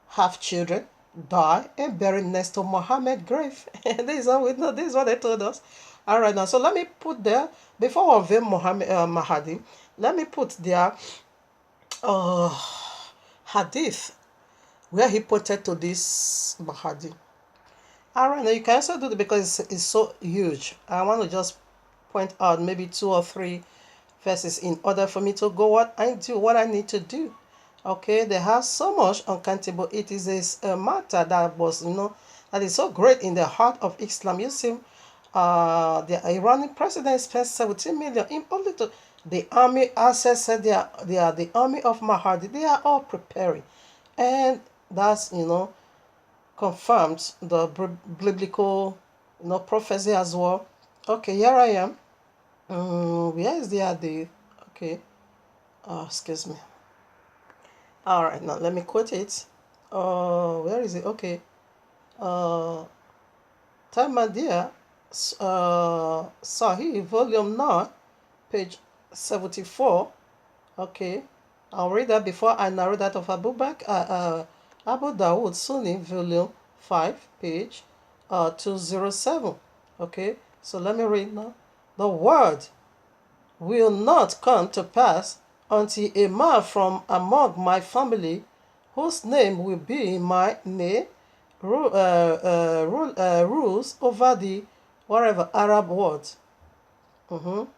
have children, die, and bury next to Muhammad's grave. This is how we know. This is what they told us. All right, now, so let me put there, before I unveil Mahdi, let me put there hadith where he pointed to this Mahdi. All right, now you can also do it because it's so huge. I want to just point out maybe 2 or 3 verses in order for me to go what I need to do. Okay, they have so much uncountable. It is a matter that was, that is so great in the heart of Islam. You see, the Iranian president spent 17 million in only to the army. As I said, they are the army of Mahdi. They are all preparing, and that's confirms the biblical prophecy as well. Okay, here I am. Where is the hadith? Okay, excuse me. All right, now let me quote it. Where is it? Okay. Tamadia, Sahih, volume 9, page 74. Okay, I'll read that before I narrate that of Abu Dawood, Sunni, volume 5, page 207. Okay, so let me read now. The word will not come to pass until a man from among my family, whose name will be my name, rules over the whatever Arab world. I'll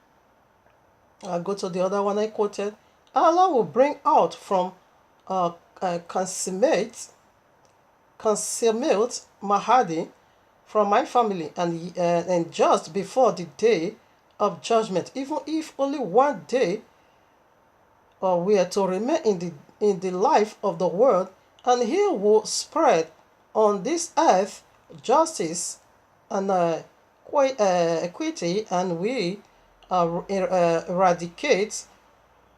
go to the other one I quoted. Allah will bring out from consummate Mahdi from my family, and just before the day of judgment, even if only one day we are to remain in the life of the world, and he will spread on this earth justice and equity, and we eradicate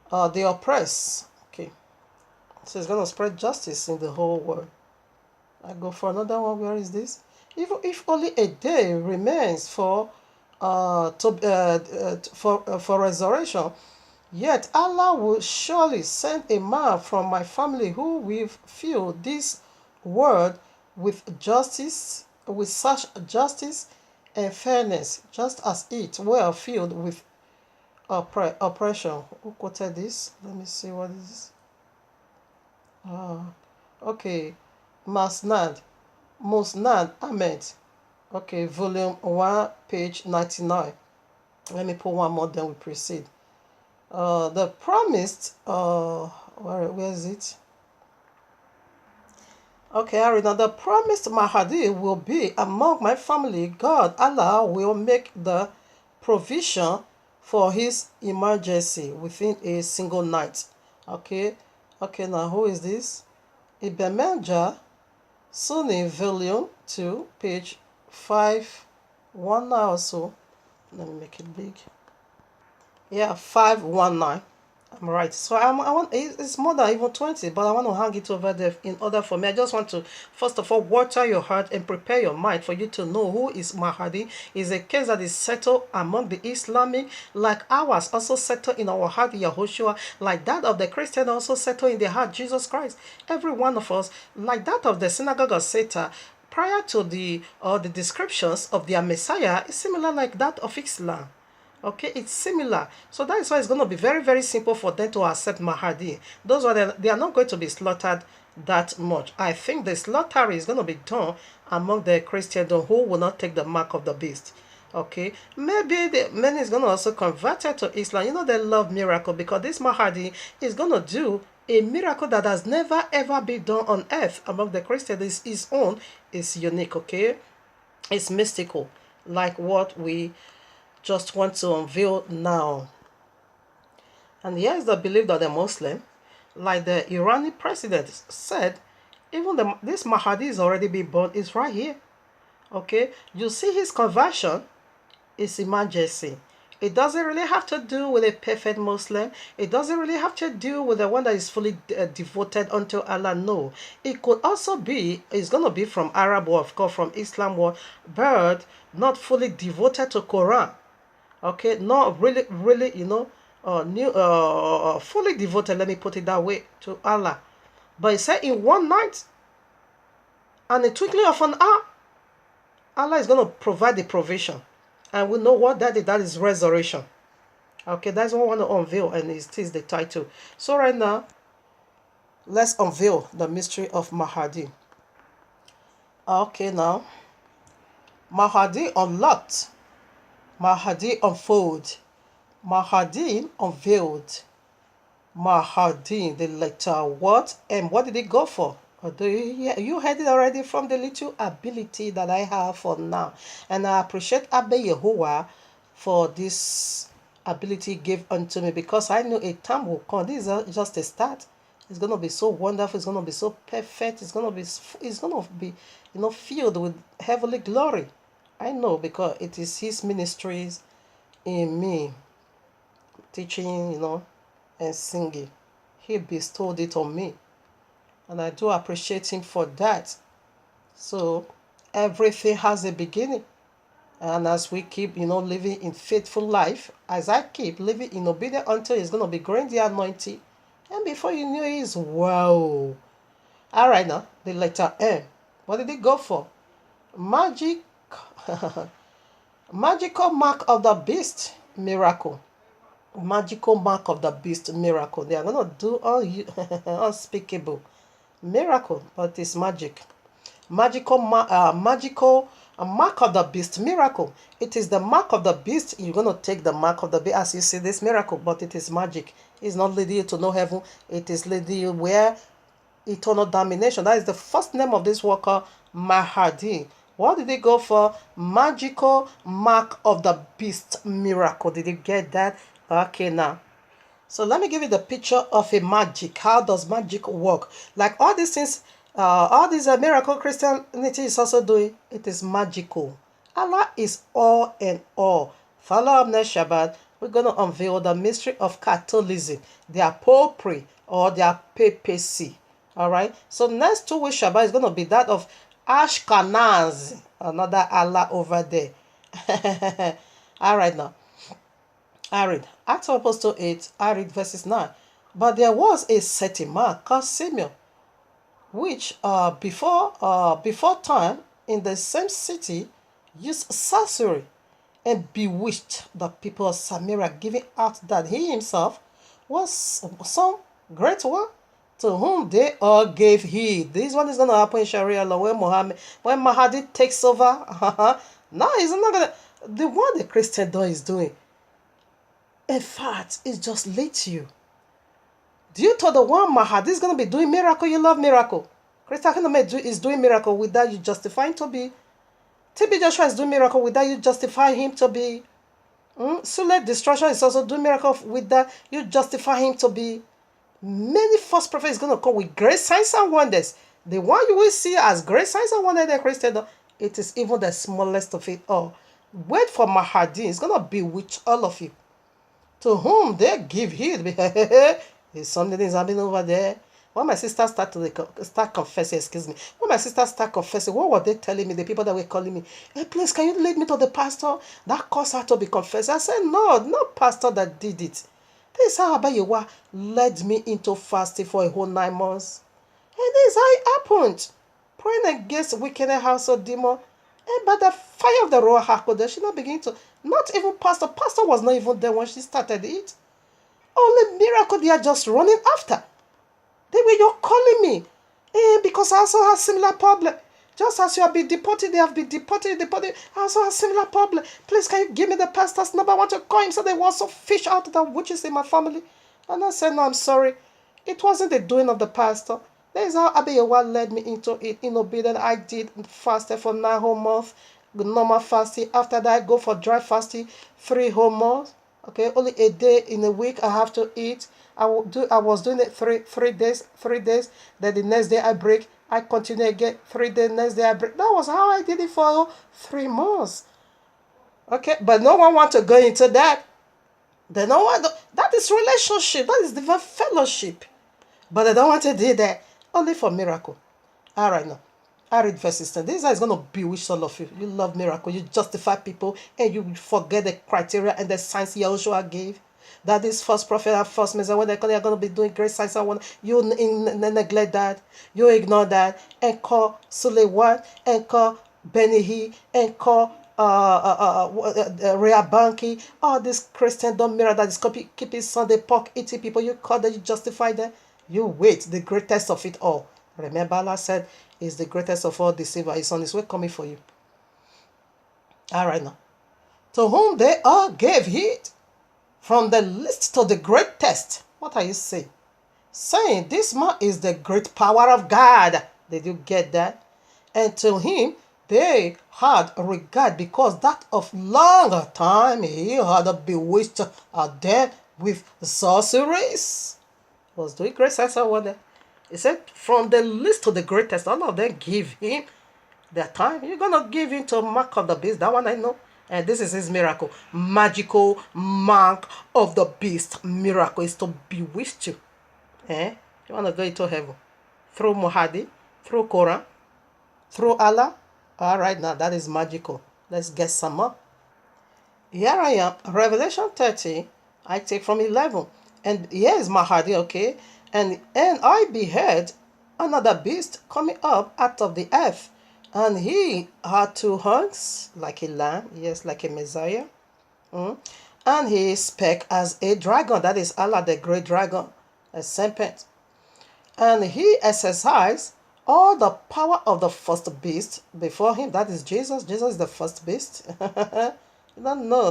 the oppressed. Okay, so it's going to spread justice in the whole world. I go for another one. Where is this? Even if only a day remains for resurrection, yet Allah will surely send a man from my family who will fill this world with justice, with such justice and fairness, just as it were filled with oppression. Who quoted this? Let me see what is this. Okay, Musnad Ahmed. Okay, volume 1, page 99. Let me put one more, then we proceed. The promised, where is it? Okay, I read now. The promised Mahdi will be among my family. God, Allah, will make the provision for his emergency within a single night. Okay, now who is this? Ibn Majah, Sunni, volume 2, page 519 also. Let me make it big. Yeah, 519. I'm right. So I want, it's more than even 20, but I want to hang it over there in order for me. I just want to, first of all, water your heart and prepare your mind for you to know who is Mahdi. Is a case that is settled among the Islamic, like ours, also settled in our heart, Yahushua, like that of the Christian, also settled in their heart, Jesus Christ. Every one of us, like that of the synagogue of Satan, prior to the descriptions of their Messiah, is similar like that of Islam. Okay, it's similar. So that is why it's going to be very, very simple for them to accept Mahdi. Those are they are not going to be slaughtered that much. I think the slaughter is going to be done among the Christians who will not take the mark of the beast. Okay, maybe the many is going to also convert to Islam. You know, they love miracle, because this Mahdi is going to do a miracle that has never ever been done on earth among the Christians. His own is unique. Okay, it's mystical, like what we just want to unveil now. And here is the belief that the Muslim, like the Iranian president said, even this Mahdi is already been born, is right here. Okay, you see his conversion is emergency. It doesn't really have to do with a perfect Muslim. It doesn't really have to do with the one that is fully devoted unto Allah. No, it could also be, it's going to be from Arab world, of course, from Islam world, but not fully devoted to Quran. Okay, not really, you know, fully devoted, let me put it that way, to Allah. But he said in one night, and a twinkling of an eye, Allah is going to provide the provision. And we know what that is. That is resurrection. Okay, that's what I want to unveil, and it is the title. So right now, let's unveil the mystery of Mahdi. Okay, now, Mahdi unlocked. Mahdi unfold. Mahdi unveiled. Mahdi, the letter what? And what did it go for? You heard it already from the little ability that I have for now. And I appreciate Abba Yehovah for this ability gave unto me, because I know a time will come. This is just a start. It's going to be so wonderful. It's going to be so perfect. It's going to be, you know, filled with heavenly glory. I know, because it is his ministries in me, teaching, you know, and singing. He bestowed it on me, and I do appreciate him for that. So everything has a beginning, and as we keep, you know, living in faithful life, as I keep living in obedience until it's going to be growing the anointing, and before you know it, is wow. All right, now the letter M. What did it go for? Magical mark of the beast, miracle. Magical mark of the beast miracle. They are going to do unspeakable miracle, but it's magic. Magical mark of the beast miracle. It is the mark of the beast. You're going to take the mark of the beast as you see this miracle, but it is magic. It's not leading you to no heaven. It is leading you where eternal damnation. That is the first name of this worker, Mahdi. What did he go for? Magical mark of the beast miracle. Did you get that? Okay, now. So let me give you the picture of a magic. How does magic work? Like all these things, all these miracle Christianity is also doing, it is magical. Allah is all and all. Follow up next Shabbat. We're going to unveil the mystery of Catholicism, their popery or their papacy. All right. So next 2 weeks Shabbat is going to be that of Ashkenaz, another Allah over there. All right now. I read Acts of Apostles 8, I read verses 9. But there was a certain man called Simeon, which before time in the same city used sorcery and bewitched the people of Samaria, giving out that he himself was some great one to whom they all gave heed. This one is going to happen in Sharia law when Mahdi takes over. No, he's not going to. The one the Christian is doing, in fact, it's just led to you. Do you thought the one Mahdi is going to be doing miracle? You love miracle. Christian is doing miracle without you justifying to be. TB Joshua is doing miracle without you justify him to be. Sule Destruction is also doing miracle without you justify him to be. Many false prophets is going to come with great signs and wonders. The one you will see as great signs and wonders in Christian, it is even the smallest of it all. Wait for Mahdi. It's going to bewitch all of you. To whom they give heed. There's something is happening over there. When my sister start confessing, when my sister start confessing, what were they telling me? The people that were calling me, hey, please, can you lead me to the pastor? That caused her to be confessed. I said, no, not pastor that did it. This is how Abayewa led me into fasting for a whole 9 months. And this is how it happened. Praying against wicked household demon. And by the fire of the Ruach HaKodesh, she not begin to, not even pastor. Pastor was not even there when she started it. Only miracle they are just running after. They were just calling me. Because I also have similar problem. Just as you have been deported, they have been deported. I also have similar problem. Please, can you give me the pastor's number? I want to call him so they want to fish out the witches in my family. And I said, no, I'm sorry. It wasn't the doing of the pastor. That is how Abayewa led me into it. In obedience, I did fasted for 9 whole months. Normal fasting. After that, I go for dry fasting 3 whole months. Okay, only a day in a week I have to eat. I was doing it three days. Then the next day I break. I continue again 3 days. Next day I break. That was how I did it for 3 months. Okay, but no one wants to go into that. They don't want to, that is relationship. That is divine fellowship. But they don't want to do that. Only for miracle. All right now. I read verse 16. This is going to bewitch all of you. You love miracle. You justify people and you forget the criteria and the signs Yahushua gave. That is false prophet and false messiah. When they're going to be doing great signs and wonders, you neglect that. You ignore that. And call Suleiman and call Benihi and call Rhea Banki. All this Christendom mirror that is keeping Sunday pork eating people. You call that, you justify that. You wait. The greatest of it all. Remember, Allah said, is the greatest of all deceiver. He's on his way coming for you. All right now. To whom they all gave heed, from the least to the greatest. What are you saying? Saying this man is the great power of God. Did you get that? And to him they had regard, because that of long time he had bewitched them with sorceries. Was doing great signs and wonders. He said, from the least to the greatest, all of them give him their time. You're going to give him to mark of the beast. That one I know. And this is his miracle. Magical mark of the beast. Miracle is to bewitch you. You want to go into heaven. Through Mahdi, through Quran, through Allah. All right, now that is magical. Let's get some more. Here I am. Revelation 30. I take from 11. And here is Mahdi, okay? And I beheld another beast coming up out of the earth. And he had 2 horns, like a lamb, yes, like a Messiah. And he spake as a dragon, that is Allah, the great dragon, a serpent. And he exercised all the power of the first beast before him, that is Jesus. Jesus is the first beast. You don't know,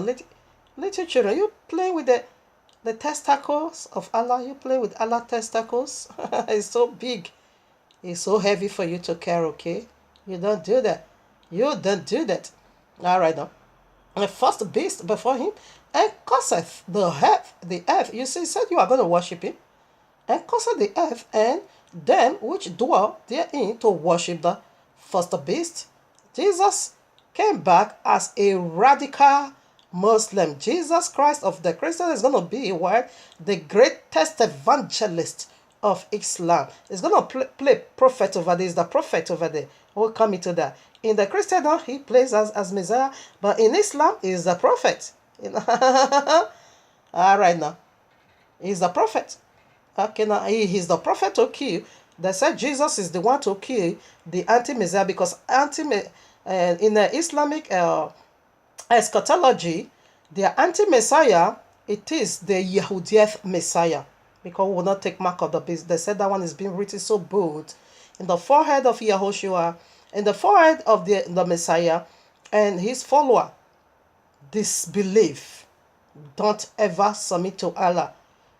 little children, you play with the testicles of Allah, you play with Allah testicles. It's so big, it's so heavy for you to carry, okay? You don't do that. You don't do that. All right now. The first beast before him, and causeth the earth. You see, he said you are going to worship him. And causeth the earth and them which dwell therein to worship the first beast. Jesus came back as a radical Muslim. Jesus Christ of the Christian is going to be what? The greatest evangelist of Islam. He's going to play prophet over there. He's the prophet over there. We'll come into that. In the Christendom, he plays as Messiah, but in Islam, he's the prophet. All right now. He's the prophet. Okay, now he's the prophet to kill. They said Jesus is the one to kill the anti-Messiah because in the Islamic eschatology, the anti-Messiah, it is the Yahudieth Messiah, because we will not take mark of the beast. They said that one is being written so bold in the forehead of Yahushua, in the forehead of the Messiah and his follower. Disbelief. Don't ever submit to Allah.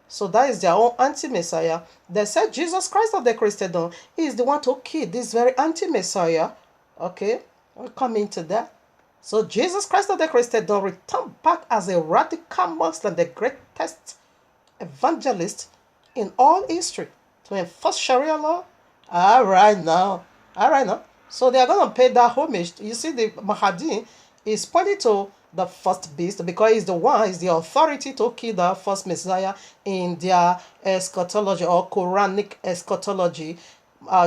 So that is their own anti-Messiah. They said Jesus Christ of the Christendom is the one to kill this very anti-Messiah. Okay, we'll come into that. So Jesus Christ of the Christendom returned back as a radical Muslim, the greatest evangelist in all history, to enforce Sharia law. All right now. So they are going to pay that homage. You see, the Mahdi is pointing to the first beast because he's the authority to kill the first Messiah in their eschatology or Quranic eschatology.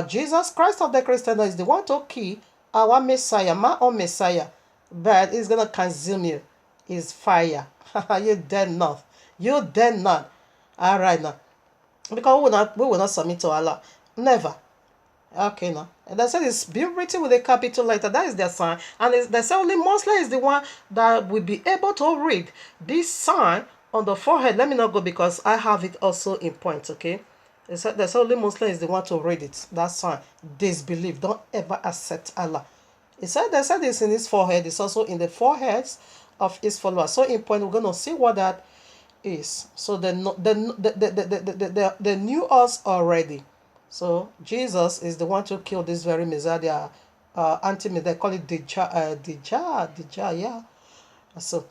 Jesus Christ of the Christian is the one to kill our Messiah, my own Messiah, but it's going to consume you. It's fire. You dare not. You dare not. All right now. Because we will not submit to Allah. Never. Okay, now. And they said it's been written with a capital letter. That is their sign. And they say only Muslim is the one that will be able to read this sign on the forehead. Let me not go because I have it also in point, okay? They said only Muslim is the one to read it. That sign. Disbelief. Don't ever accept Allah. They said it's in his forehead. It's also in the foreheads of his followers. So in point, we're going to see what that is. So they knew us already. So Jesus is the one to kill this very Messiah, they call it Dija, yeah. So,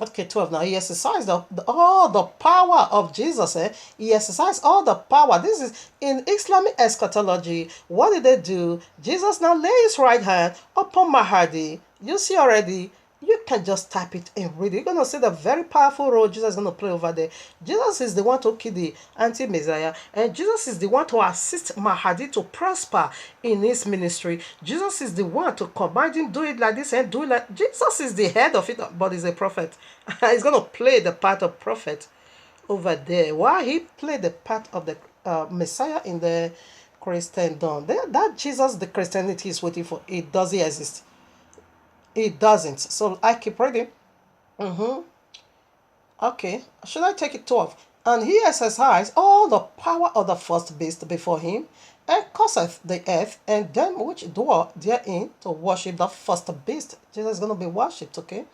okay, 12 now. He exercised all the power of Jesus. He exercised all the power. This is in Islamic eschatology. What did they do? Jesus now lay his right hand upon Mahdi. You see already. You can just type it and read it. You're going to see the very powerful role Jesus is going to play over there. Jesus is the one to kill the anti-Messiah. And Jesus is the one to assist Mahdi to prosper in his ministry. Jesus is the one to command him, do it like this and do it like... Jesus is the head of it, but he's a prophet. He's going to play the part of prophet over there. While he played the part of the Messiah in the Christendom. That Jesus, the Christianity is waiting for, it doesn't exist. It doesn't. So I keep reading. Okay. Should I take it 12? And he exercised all the power of the first beast before him, and causeth the earth and them which dwell therein to worship the first beast. Jesus is going to be worshipped, okay,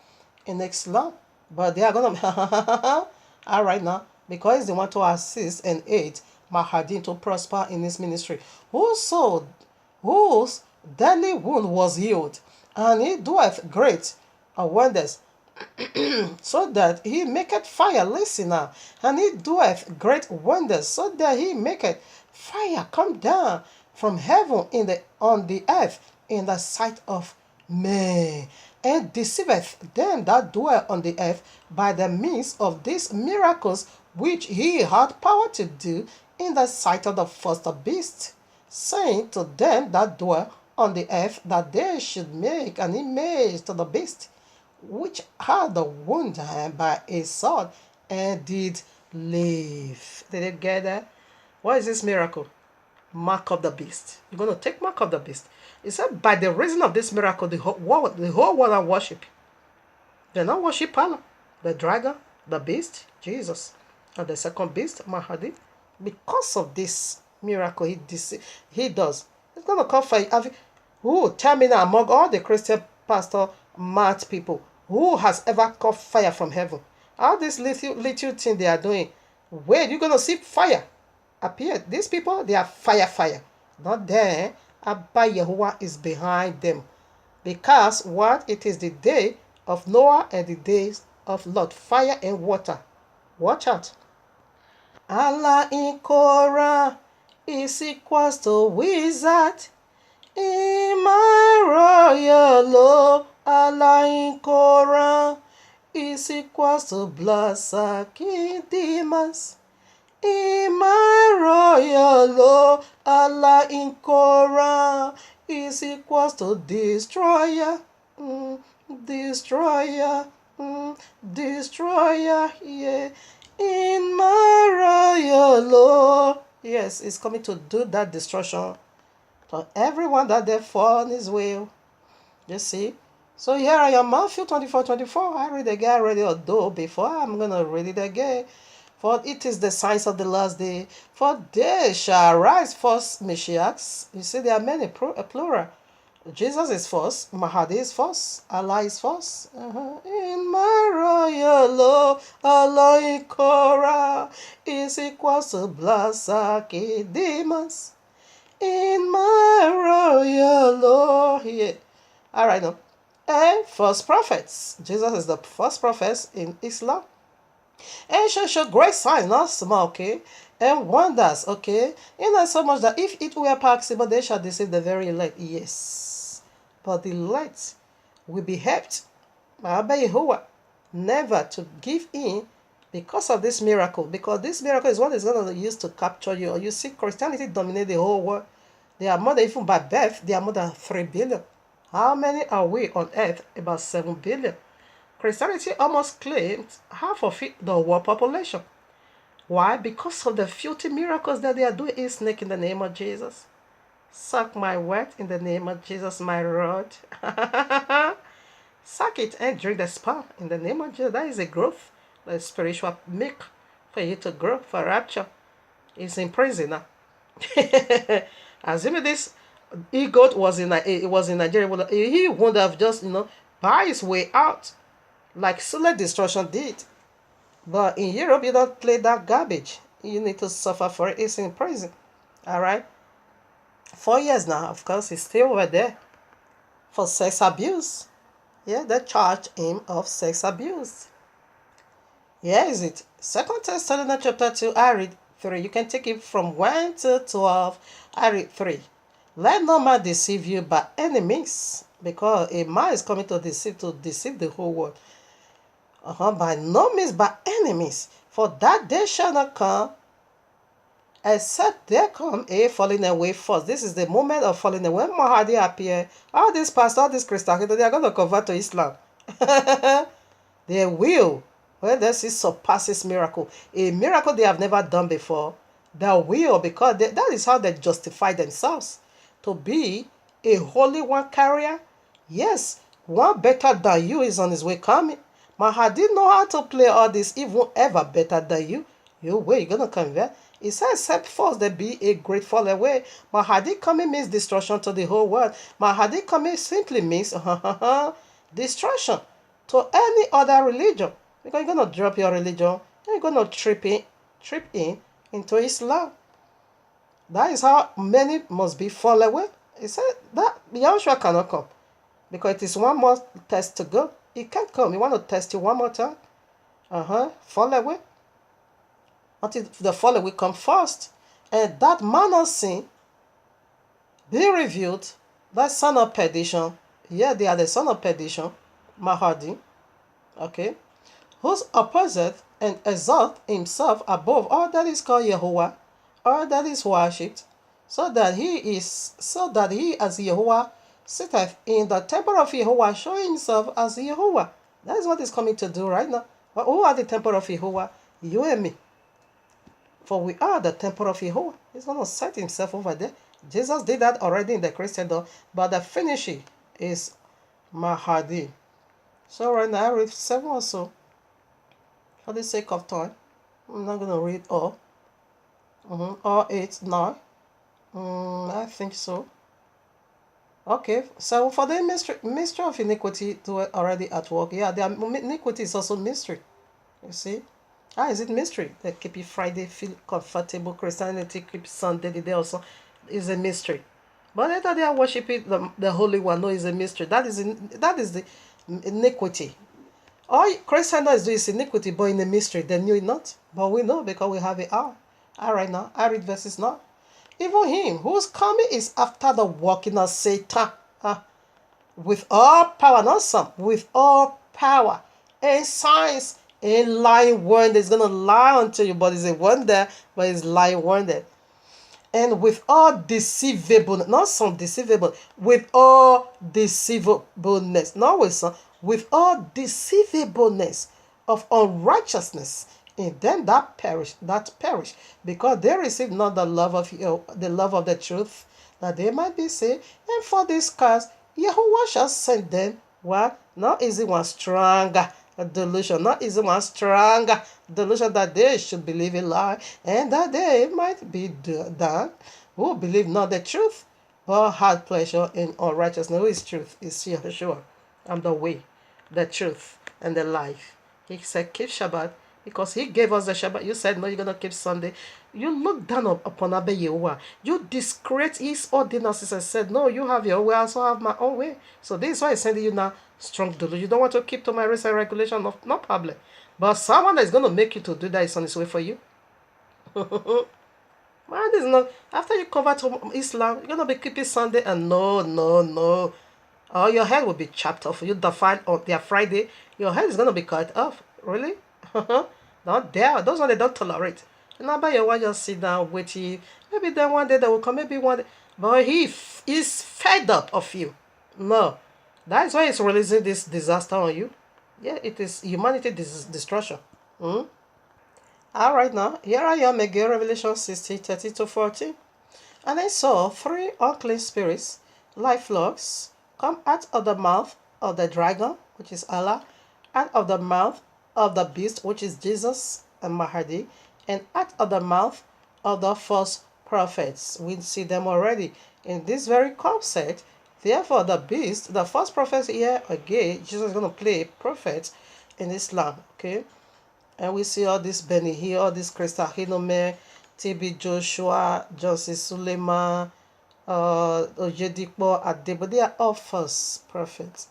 in Islam. But they are going to... All right now. Because he's the one to assist and aid Mahdi to prosper in his ministry. Whose deadly wound was healed. And he doeth great wonders, so that he maketh fire. Listen now. And he doeth great wonders, so that he maketh fire come down from heaven on the earth in the sight of men, and deceiveth them that dwell on the earth by the means of these miracles which he had power to do in the sight of the first beast, saying to them that dwell on the earth that they should make an image to the beast, which had the wound by a sword and did live. Did you get that? What is this miracle? Mark of the beast. You're going to take mark of the beast. It said by the reason of this miracle, the whole world are worship. They not worship Allah, the dragon, the beast, Jesus, and the second beast, Mahdi. Because of this miracle he does, it's going to come for you. Who, tell me now, among all the Christian pastor, mad people, who has ever caught fire from heaven? All this little thing they are doing, where you going to see fire appear? These people, they are fire. Not there. Abba Yahuwah is behind them. Because what? It is the day of Noah and the days of Lot. Fire and water. Watch out. Allah in Korah is equals to wizard. In my royal law, Allah in Korah is equals to blood sucking demons. In my royal law, Allah in Korah is equals to destroyer. Destroyer. Destroyer. Yeah. In my royal law. Yes, it's coming to do that destruction to everyone that they fall on his will. You see? So here I am, Matthew 24:24. I read again already, although before I'm going to read it again. For it is the signs of the last day. For they shall arise false Messiahs. You see, there are many plural. Jesus is false. Mahdi is false. Allah is false. In my royal law, Allah in Korah is equals to blood sucking demons. In my royal law. Yeah. All right now. And false prophets. Jesus is the first prophet in Islam. And shall show great signs, not small, okay? And wonders, okay? And not so much that if it were possible, they shall deceive the very elect. Yes. But the elect will be helped by Yahuwah never to give in because of this miracle. Because this miracle is what is going to use to capture you. You see, Christianity dominates the whole world. They are more than, even by birth, they are more than 3 billion. How many are we on earth? About 7 billion. Christianity almost claims half of it, the world population. Why? Because of the filthy miracles that they are doing. Eat snake in the name of Jesus. Suck my wet in the name of Jesus, my rod. Suck it and drink the sperm in the name of Jesus. That is a growth, the spiritual milk for you to grow for rapture. It's in prison now. Assuming this egot was in Nigeria, he would have just, buy his way out like Sule Destruction did. But in Europe, you don't play that garbage. You need to suffer for it. It's in prison. All right? 4 years now, of course, he's still over there for sex abuse. Yeah, they charged him of sex abuse. Here is it. 2 Thessalonians chapter 2, I read 3. You can take it from 1 to 12. I read 3. Let no man deceive you by any means, because a man is coming to deceive the whole world. By no means, by any means. For that day shall not come, except there come a falling away first. This is the moment of falling away. When Mahdi appear, all these pastors, all these Christians, they are going to convert to Islam. They will. When they see surpasses miracle, a miracle they have never done before, they will, because that is how they justify themselves. To be a holy one carrier. Yes, one better than you is on his way coming. Mahdi know how to play all this, even ever better than you. You're going to convert. It says, except first there be a great fall away. Mahdi coming means destruction to the whole world. Mahdi coming simply means destruction to any other religion. Because you're going to drop your religion, you're going to trip in into Islam. That is how many must be fall away. He said that Yahushua cannot come, because it is one more test to go. He can't come. He want to test you one more time. Fall away. Until the fall away come first. And that man of sin be revealed, that son of perdition. Yeah, they are the son of perdition, Mahdi. Okay. Who's opposite and exalt himself above all that is called Yahuwah, all that is worshipped, so that he as Yahuwah sitteth in the temple of Yahuwah, showing himself as Yahuwah. That is what he's coming to do right now. But who are the temple of Yahuwah? You and me. For we are the temple of Yahuwah. He's going to set himself over there. Jesus did that already in the Christendom, but the finishing is Mahdi. So right now I read 7 or so. For the sake of time, I'm not going to read all. All 8, 9. I think so. Okay, so for the mystery of iniquity already at work. Yeah, the iniquity is also mystery. You see? How is it mystery? They keep it Friday, feel comfortable. Christianity keep Sunday, the day also is a mystery. But later they are worshiping the Holy One. No, is a mystery. That is the iniquity. All Christianity is doing is iniquity, but in a mystery. They knew it not. But we know because we have it R. Right now. I read verses now. Even him whose coming is after the working of Satan, with all power, not some, with all power and signs and lying wonder. It's gonna lie unto you, but it's a wonder, but it's lying wonder. And with all deceivable, not some deceivable, with all deceivableness, not with some, with all deceivableness of unrighteousness in them that perish, because they receive not the love of the truth, that they might be saved. And for this cause, Yahuwah shall send them what? Not easy one stronger delusion, not easy one stronger delusion, that they should believe a lie, and that they might be done who believe not the truth, but had pleasure in unrighteousness. Who is truth? Is Yeshua. I'm the way, the truth, and the life. He said, keep Shabbat, because he gave us the Shabbat. You said, no, you're going to keep Sunday. You look down upon Abba Yehovah. You discredit his ordinances and said, no, you have your way, I also have my own way. So this is why I'm sending you now strong delusion. You don't want to keep to my rules and regulation, no problem. But someone that is going to make you to do that is on his way for you. Man, this is not, after you convert to Islam, you're going to be keeping Sunday, and no. Or your head will be chopped off. You defile on their Friday, your head is going to be cut off. Really? Not there. Those ones they don't tolerate. And now by your wife just sit down, waiting. Maybe then one day they will come, maybe one day. But he is fed up of you. No. That is why he's releasing this disaster on you. Yeah, it is humanity destruction. Alright now, here I am again, Revelation 16, 30-40. And I saw 3 unclean spirits, like frogs, come out of the mouth of the dragon, which is Allah, and of the mouth of the beast, which is Jesus and Mahdi, and out of the mouth of the false prophets. We see them already in this very concept. Therefore, the beast, the false prophets here again, Jesus is going to play a prophet in Islam, okay? And we see all this Benny here, all this Krista Hinome, TB Joshua, Josie Suleiman, Ojedikpo, Adebo. They are all false prophets.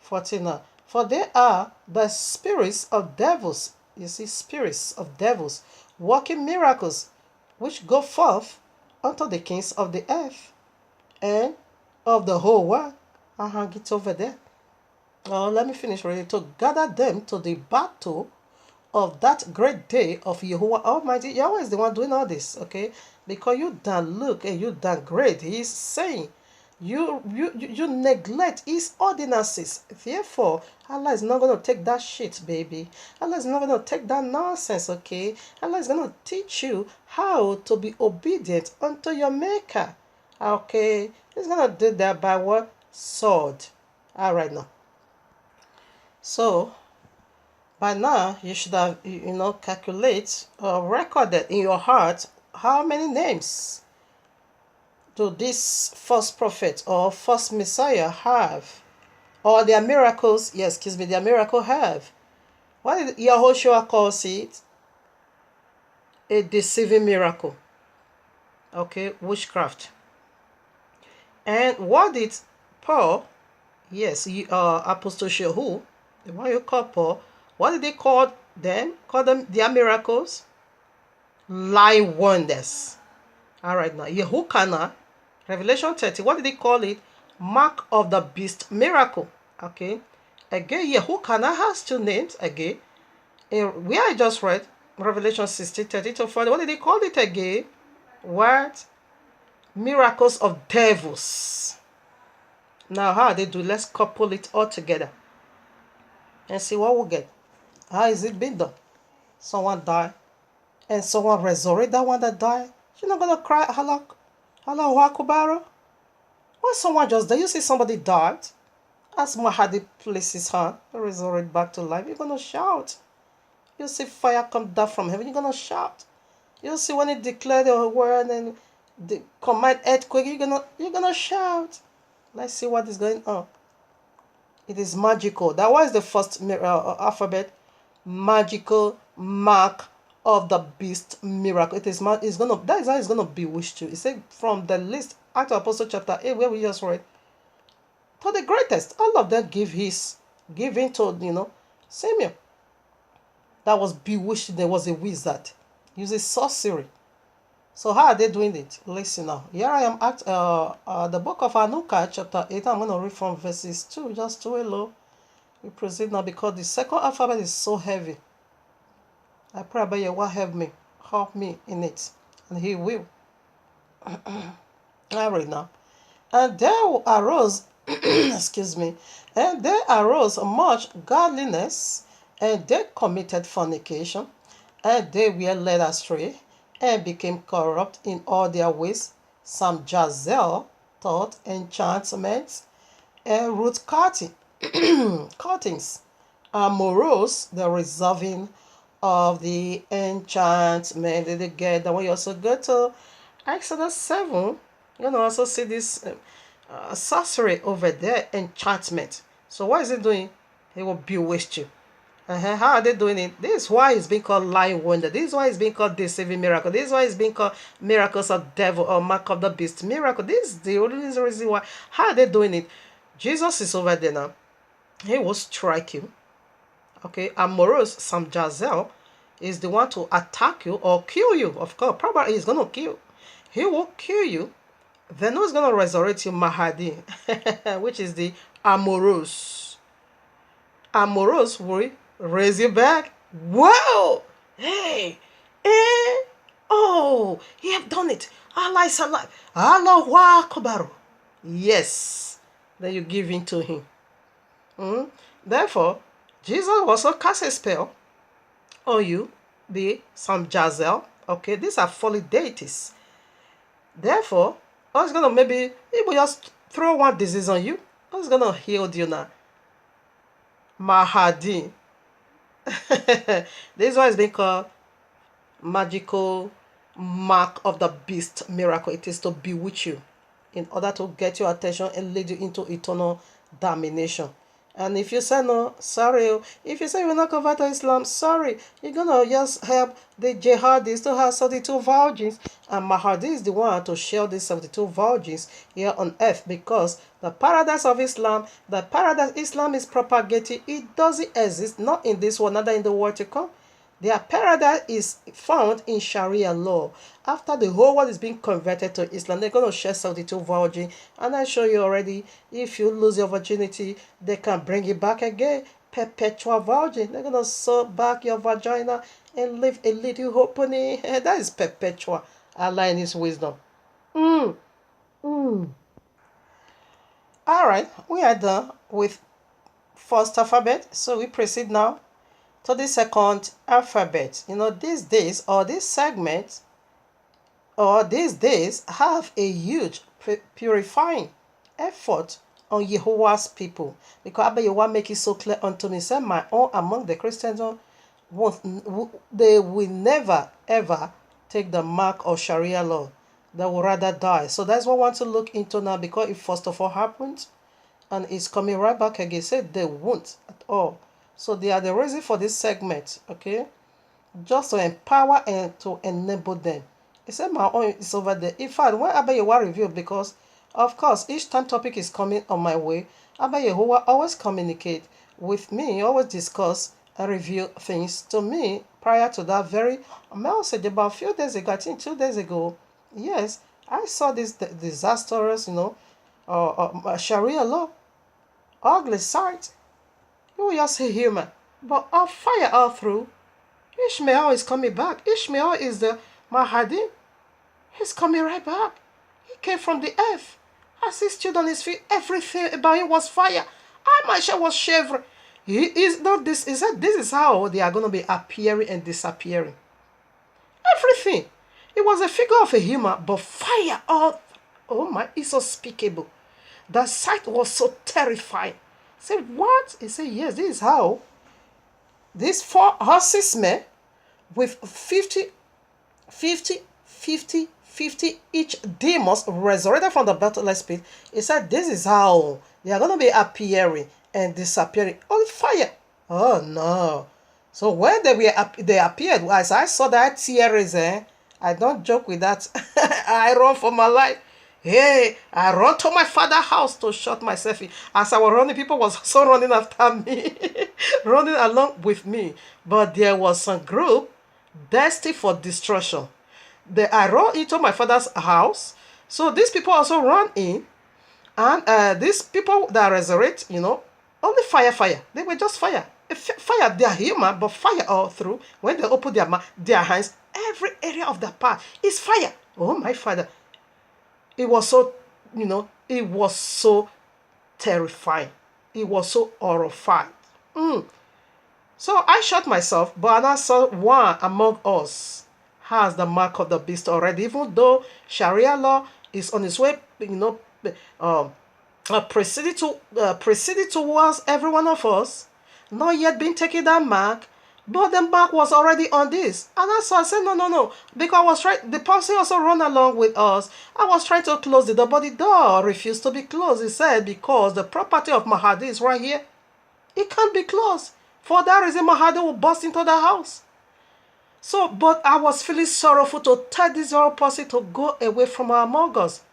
14. For they are the spirits of devils. You see, spirits of devils, working miracles, which go forth unto the kings of the earth and of the whole world. I'll hang it over there. Let me finish reading. To gather them to the battle of that great day of Yahuwah Almighty. Yahweh is the one doing all this, okay? Because you don't look and you don't grade. He's saying you neglect his ordinances. Therefore, Allah is not going to take that shit, baby. Allah is not going to take that nonsense, okay? Allah is going to teach you how to be obedient unto your maker, okay? He's going to do that by what? Sword. All right now. So, by now, you should have, calculate or recorded in your heart how many names do this false prophet or false Messiah have? Or their miracles, their miracle have. What did Yahushua calls it? A deceiving miracle. Okay, witchcraft. And what did Paul, Apostle Shehu, the one you call Paul, what did they call them? Call them their miracles? Lying wonders. Alright now, Yehukana, Revelation 30, what did they call it? Mark of the beast miracle. Okay. Again, Yehukana has 2 names again. Where I just read, Revelation 16, 30-40, what did they call it again? What? Miracles of devils. Now, how they do? Let's couple it all together and see what we'll get. How is it been done? Someone died and someone resurrected that one that died. You're not going to cry, Allah Akbar? When someone just died, you see somebody died, as Mahdi places his hand, resurrect back to life, you're going to shout. You see fire come down from heaven, you're gonna shout. You see when he declared the word and the command earthquake, you're gonna shout. Let's see what is going on. It is magical. That was the first alphabet. Magical mark of the beast miracle. It is it's gonna that is how it's gonna bewitch you. It said from the list, Acts of Apostle chapter 8, where we just read, to the greatest, all of them give in to Samuel. That was bewitched. There was a wizard using sorcery. So how are they doing it? Listen now. Here I am at the book of Anuka, chapter 8. I'm going to read from verses 2, just 2 alone. We proceed now because the second alphabet is so heavy. I pray about you will help me in it. And he will. I read now. And there arose, excuse me, and there arose much godliness, and they committed fornication, and they were led astray, and became corrupt in all their ways. Some Jazel taught enchantments and root cuttings, amorous, the resolving of the enchantment. Did you get that? When you also go to Exodus 7, you know, also see this sorcery over there, enchantment. So what is it doing? It will bewitch you. How are they doing it? This is why it's being called lying wonder. This is why it's being called deceiving miracle. This is why it's being called miracles of devil or mark of the beast miracle. This is the only reason why. How are they doing it? Jesus is over there now. He will strike you. Okay, Amorous Sam Jazel is the one to attack you or kill you. Of course, probably he's gonna kill. He will kill you. Then who's gonna resurrect you? Mahdi, which is the Amorous. Amorous will raise you back. Whoa! Hey! Oh! He have done it. Allah is alive. Allahu Akbar. Yes. Then you give in to him. Therefore, Jesus also cast a spell on you, the Sam Jazel. Okay, these are fallen deities. Therefore, I was gonna maybe he will just throw one disease on you. I was gonna heal you now. Mahdi. This one is being called magical mark of the beast miracle. It is to bewitch you in order to get your attention and lead you into eternal damnation. And if you say no, sorry. If you say you will not convert to Islam, sorry. You're gonna just help the jihadis to have 72 virgins. And Mahdi is the one to share these 72 virgins here on earth, because the paradise of Islam, the paradise Islam is propagating, it doesn't exist, not in this world, neither in the world to come. Their paradise is found in Sharia law. After the whole world is being converted to Islam, they're going to share 72 virgin. And I show you already, if you lose your virginity, they can bring it back again. Perpetual virgin. They're going to sew back your vagina and leave a little opening. That is perpetual. Allah in his wisdom. All right, we are done with first alphabet. So we proceed now to the second alphabet. You know, these days, or this segment, or these days, have a huge purifying effort on Jehovah's people. Because Abba Yehovah make it so clear unto me, say my own among the Christians, they will never ever take the mark of Sharia law. They will rather die. So that's what I want to look into now, because it first of all happened and it's coming right back again. Said they won't at all. So they are the reason for this segment, okay? Just to empower and to enable them. He said my own is over there. In fact, when Abba Yehovah revealed, because of course each time topic is coming on my way, Abba Yehovah always communicate with me, always discuss and reveal things to me prior to that very message. About a few days ago, I think 2 days ago, yes, I saw this disastrous, Sharia law, ugly sight. You will just say human, but I'll fire all through. Ishmael is coming back. Ishmael is the Mahdi. He's coming right back. He came from the earth. As he stood on his feet, everything about him was fire. I myself was shivering. He is not this. He said this is how they are going to be appearing and disappearing. Everything. It was a figure of a human, but fire. Oh my, it's unspeakable. The sight was so terrifying. I said, what? He said, yes, this is how these 4 horsemen with 50 each demons resurrected from the bottomless pit. He said, this is how they are going to be appearing and disappearing on fire. Oh no. So when they appeared, as I saw that tears, I don't joke with that. I run for my life. Hey, I run to my father's house to shut myself in. As I was running, people was also running after me, running along with me. But there was some group destined for destruction. I run into my father's house. So these people also run in. And these people that resurrect, only fire. They were just fire. Fire, they are human, but fire all through. When they open their hands, every area of the part is fire. Oh, my father. It was so, it was so terrifying. It was so horrified. So I shot myself, but I saw one among us has the mark of the beast already, even though Sharia law is on its way, proceeded towards every one of us, not yet been taking that mark, but the mark was already on this. And I said, no, because I was trying, the person also run along with us. I was trying to close the door, but the door refused to be closed. He said, because the property of Mahdi is right here, it can't be closed. For that reason, Mahdi will burst into the house. So, but I was feeling sorrowful to tell this very person to go away from among us.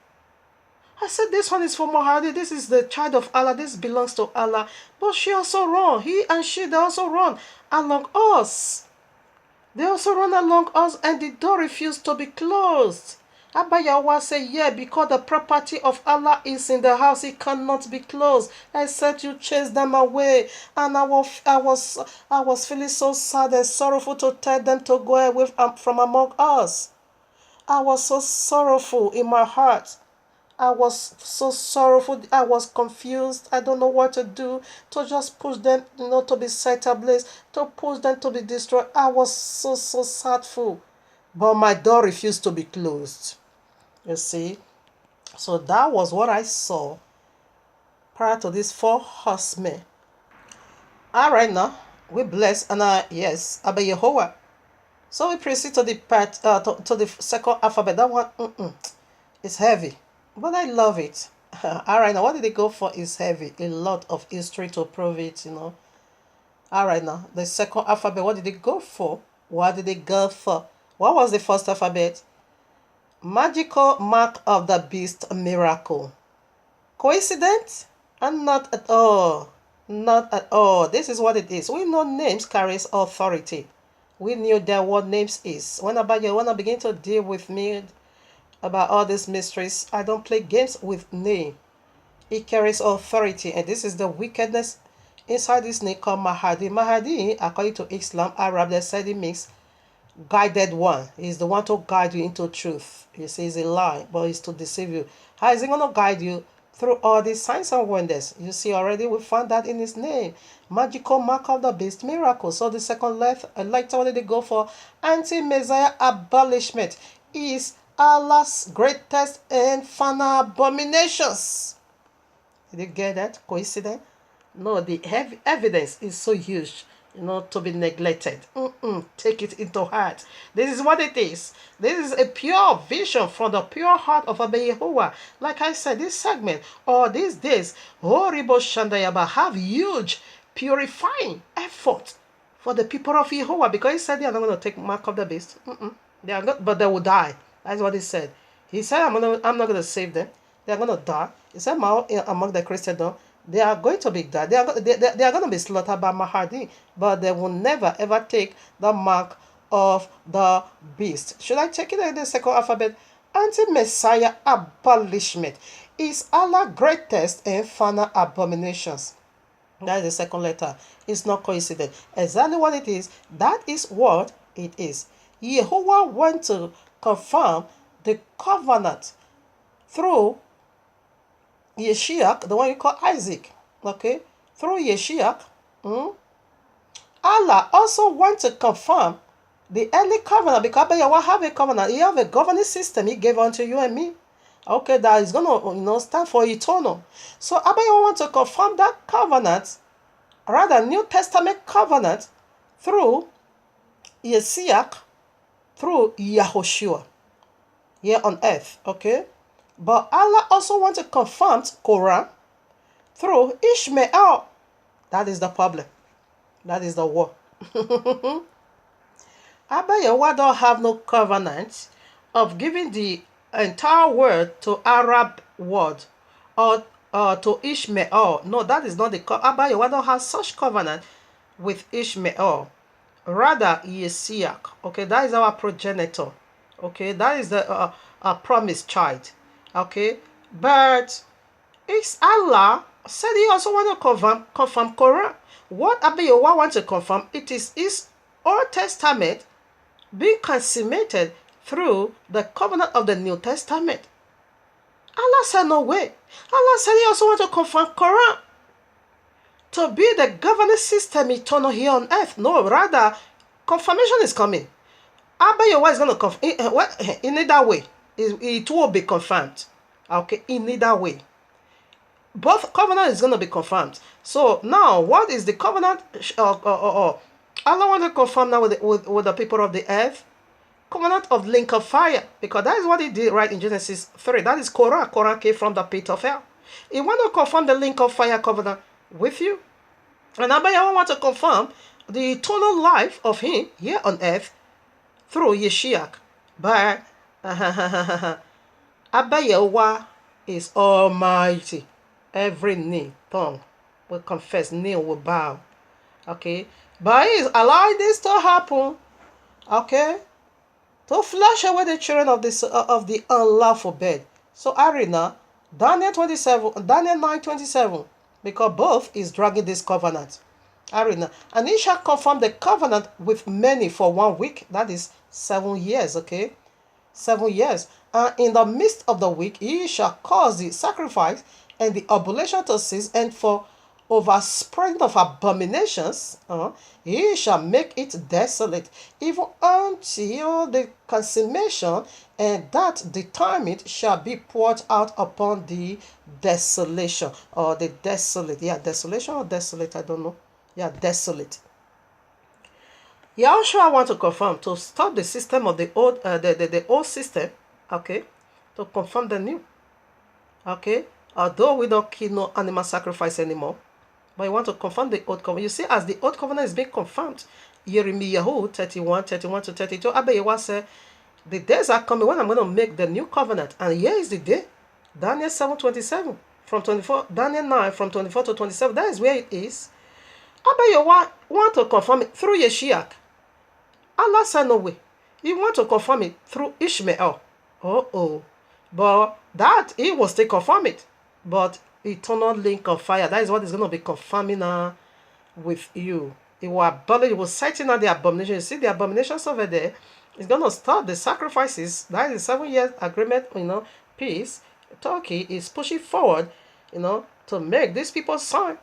I said, this one is for Mahdi. This is the child of Allah. This belongs to Allah. But she also run. He and she, they also run along us. They also run along us, and the door refused to be closed. Abba Yahweh said, yeah, because the property of Allah is in the house, it cannot be closed, except you chase them away. And I was feeling so sad and sorrowful to tell them to go away from among us. I was so sorrowful in my heart. I was so sorrowful. I was confused. I don't know what to do. To just push them, to be set ablaze, to push them to be destroyed. I was so sadful. But my door refused to be closed. You see? So that was what I saw prior to these 4 horsemen. All right, now we bless and yes, Abba Yehovah. So we proceed to the part to the second alphabet. That one is heavy, but I love it. All right, now what did they go for? Is heavy. A lot of history to prove it. All right, now the second alphabet. What did they go for? What did they go for? What was the first alphabet? Magical mark of the beast miracle. Coincidence? And not at all. Not at all. This is what it is. We know names carries authority. We knew that what names is. When I begin to deal with me about all these mysteries, I don't play games with name. It carries authority, and this is the wickedness inside this name called Mahdi. Mahdi, according to Islam, Arab, they said it means guided one. He's the one to guide you into truth. He says a lie, but it's to deceive you. How is he going to guide you? Through all these signs and wonders. You see already, we found that in his name. Magical mark of the beast miracle. So the second letter, what did they go for? Anti-Messiah abolishment is Allah's greatest and final abominations. Did you get that? Coincidence? No, the evidence is so huge, to be neglected. Take it into heart. This is what it is. This is a pure vision from the pure heart of Abba Yehovah. Like I said, this segment or these days, Horibo Shandayaba have huge purifying effort for the people of Yehovah, because he said they are not going to take mark of the beast. They are not, but they will die. That's what he said. He said, I'm not going to save them. They are going to die. He said, among the Christendom, they are going to be died. They are going to be slaughtered by Mahdi, but they will never ever take the mark of the beast. Should I take it in the second alphabet? Anti-Messiah abolishment is Allah's greatest and final abominations. That is the second letter. It's not coincidence. Exactly what it is. That is what it is. Yehovah went to confirm the covenant through Yeshiach, the one you call Isaac, okay? Through Yeshiach, Allah also wants to confirm the early covenant, because Yahweh have a covenant. He have a governing system he gave unto you and me. Okay, that is going to stand for eternal. So Abba Yahweh wants to confirm that covenant, rather New Testament covenant, through Yesiach, through Yahushua here on earth, okay? But Allah also wants to confirm Quran through Ishmael. That is the problem. That is the war. Abba Yahweh don't have no covenant of giving the entire world to Arab world or to Ishmael. No, that is not the Abba Yahweh don't have such covenant with Ishmael. Rather, Yesiach. Okay, that is our progenitor. Okay, that is the promised child. Okay, but it's Allah said he also want to confirm Quran. What Abba Yahweh wants to confirm, it is his Old Testament being consummated through the covenant of the New Testament. Allah said no way. Allah said he also wants to confirm Quran to be the governing system eternal here on earth. No, rather, confirmation is coming. Abba Yahweh is going to confirm. In either way, it will be confirmed. Okay, in either way. Both covenant is going to be confirmed. So now, what is the covenant? Allah want to confirm now with the people of the earth. Covenant of link of fire. Because that is what he did right in Genesis 3. That is Korah. Korah came from the pit of hell. He want to confirm the link of fire covenant with you. And Abba Yahweh want to confirm the eternal life of him here on earth through Yeshiach. But Abba Yahweh is almighty. Every knee, tongue will confess, knee will bow. Okay? But he is allowing this to happen. Okay? To flush away the children of the unlawful bed. So Arena, Daniel 9:27, because both is dragging this covenant. Arena. And he shall confirm the covenant with many for 1 week. That is 7 years, okay? 7 years. And in the midst of the week, he shall cause the sacrifice and the oblation to cease, and for overspreading of abominations, he shall make it desolate, even until the consummation, and that determined shall be poured out upon the desolation, or the desolate. Yeah, desolation or desolate, I don't know. Yeah, desolate. Yahushua want to confirm to stop the system of the old, the old system, okay, to confirm the new, okay. Although we don't kill no animal sacrifice anymore, but you want to confirm the old covenant. You see, as the old covenant is being confirmed, Jeremiah 31 to 32, Abba Yahweh said, the days are coming when I'm going to make the new covenant. And here is the day. Daniel 7:27 from 24, Daniel 9 from 24 to 27. That is where it is. Abba Yahweh want to confirm it through Yeshiach. Allah said no way. He want to confirm it through Ishmael. But that he will still confirm it. But eternal link of fire, that is what is going to be confirming with you. It will abolish, it will settle out the abomination. You see the abominations over there. It's going to stop the sacrifices. That is a 7 year agreement, peace. Turkey is pushing forward, to make these people sign.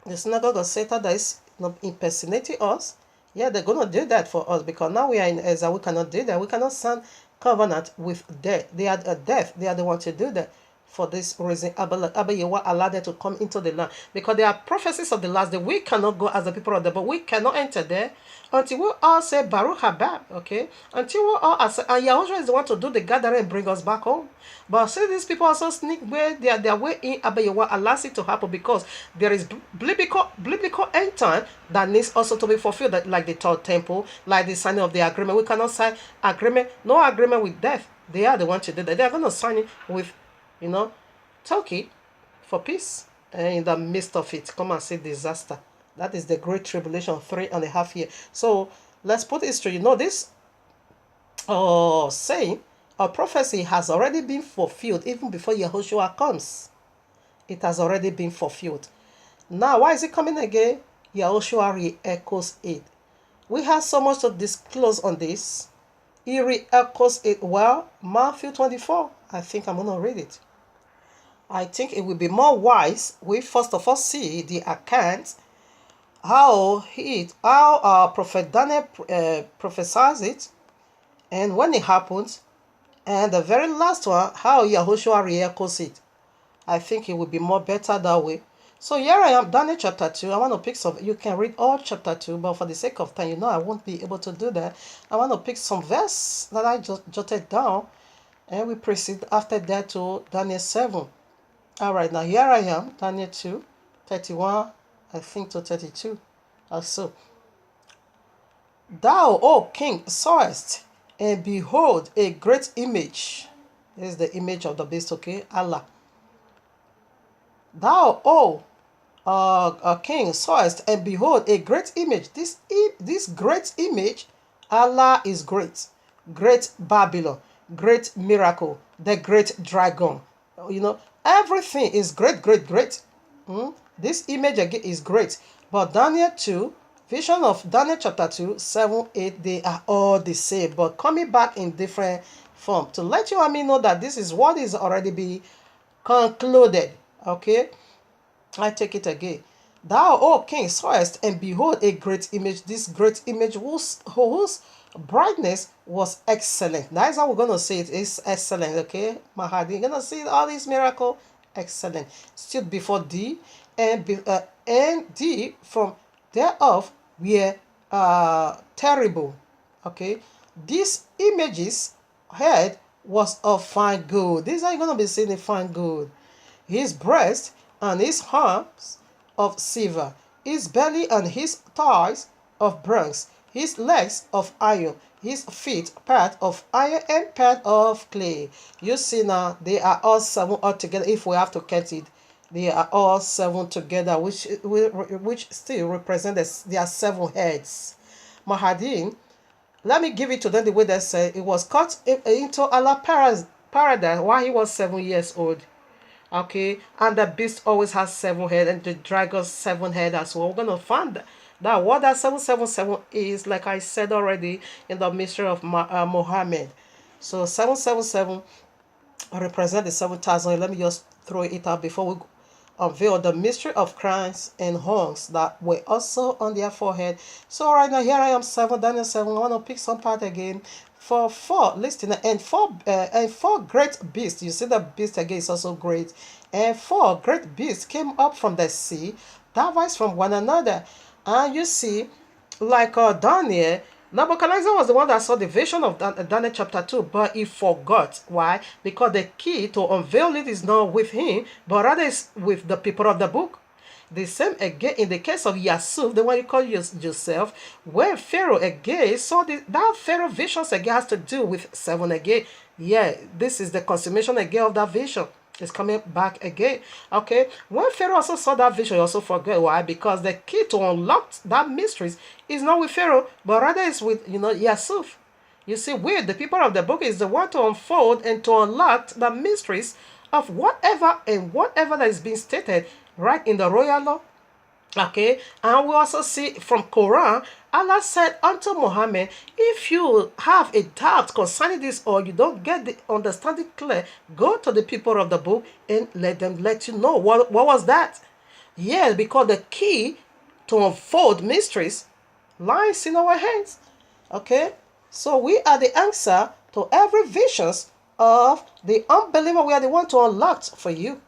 The synagogue of Satan that is impersonating us. Yeah, they're going to do that for us, because now we are in exile. We cannot do that. We cannot sign covenant with death. They are death. They are the ones to do that. For this reason, Abba Yahweh allowed them to come into the land, because there are prophecies of the last day. We cannot go as the people of the, but we cannot enter there until we all say Baruch Haba, okay? Until we all say, and Yahushua is the one to do the gathering and bring us back home. But see, these people also sneak where their way in. Abba Yahweh allows it to happen, because there is biblical end time that needs also to be fulfilled, like the third temple, like the signing of the agreement. We cannot sign agreement, no agreement with death. They are the ones to do that. They are going to sign it with Turkey for peace, and in the midst of it, come and see disaster. That is the great tribulation, 3.5 years. So let's put history. This saying or prophecy has already been fulfilled even before Yahushua comes. It has already been fulfilled. Now, why is it coming again? Yahushua re-echoes it. We have so much to disclose on this. He re-echoes it well. Matthew 24. I think I'm going to read it. I think it will be more wise. We first of all see the account, how Prophet Daniel prophesies it, and when it happens, and the very last one, how Yahushua re-echoes it. I think it will be more better that way. So here I am, Daniel chapter 2. I want to pick some, you can read all chapter 2, but for the sake of time, I won't be able to do that. I want to pick some verse that I just jotted down, and we proceed after that to Daniel 7. All right, now here I am, Daniel 2, 31, I think to 32. Also, thou, O king, sawest, and behold, a great image. This is the image of the beast, okay? Allah. Thou, O king, sawest, and behold, a great image. This great image, Allah is great. Great Babylon, great miracle, the great dragon. Everything is great, great, great. This image again is great. But Daniel 2, vision of Daniel chapter 2, 7, 8, they are all the same, but coming back in different form. To let you and me know that this is what is already be concluded. Okay? I take it again. Thou, O king, sawest, and behold, a great image. This great image whose brightness was excellent. That is how we're going to say it. It's excellent, okay? Mahadi, you're going to see all these miracles. Excellent. Stood before thee, and thee from thereof were terrible. Okay? These images head was of fine gold. These are going to be seen in fine gold. His breast and his arms of silver, his belly and his thighs of bronze, his legs of iron, his feet part of iron and part of clay. You see now, they are all 7 altogether. If we have to count it, they are all 7 together, which still represent their 7 heads. Mahadin, let me give it to them the way they say it was cut into Allah paradise while he was 7 years old. Okay, and the beast always has 7 heads, and the dragon's 7 heads as well. We're gonna find that what that 777 is, like I said already, in the mystery of Muhammad. So 777 represent the 7,000. Let me just throw it out before we unveil the mystery of crowns and horns that were also on their forehead. So right now, here I am, Daniel 7. I want to pick some part again. For 4, listen, and 4 great beasts. You see the beast again is also great. And 4 great beasts came up from the sea, diverse from one another. And you see, like Daniel, Nebuchadnezzar was the one that saw the vision of Daniel chapter 2, but he forgot. Why? Because the key to unveil it is not with him, but rather is with the people of the book. The same again in the case of Yusuf, the one you call Joseph, when Pharaoh again saw that Pharaoh visions again has to do with 7 again. Yeah, this is the consummation again of that vision. It's coming back again. Okay, when Pharaoh also saw that vision, he also forgot. Why? Because the key to unlock that mysteries is not with Pharaoh, but rather is with Yusuf. You see, we, the people of the book, is the one to unfold and to unlock the mysteries of whatever that is being stated right in the royal law. Okay, and we also see from Quran, Allah said unto Muhammad, if you have a doubt concerning this or you don't get the understanding clear, go to the people of the book and let them let you know what was that. Yeah, because the key to unfold mysteries lies in our hands. Okay, so we are the answer to every visions of the unbeliever. We are the one to unlock for you.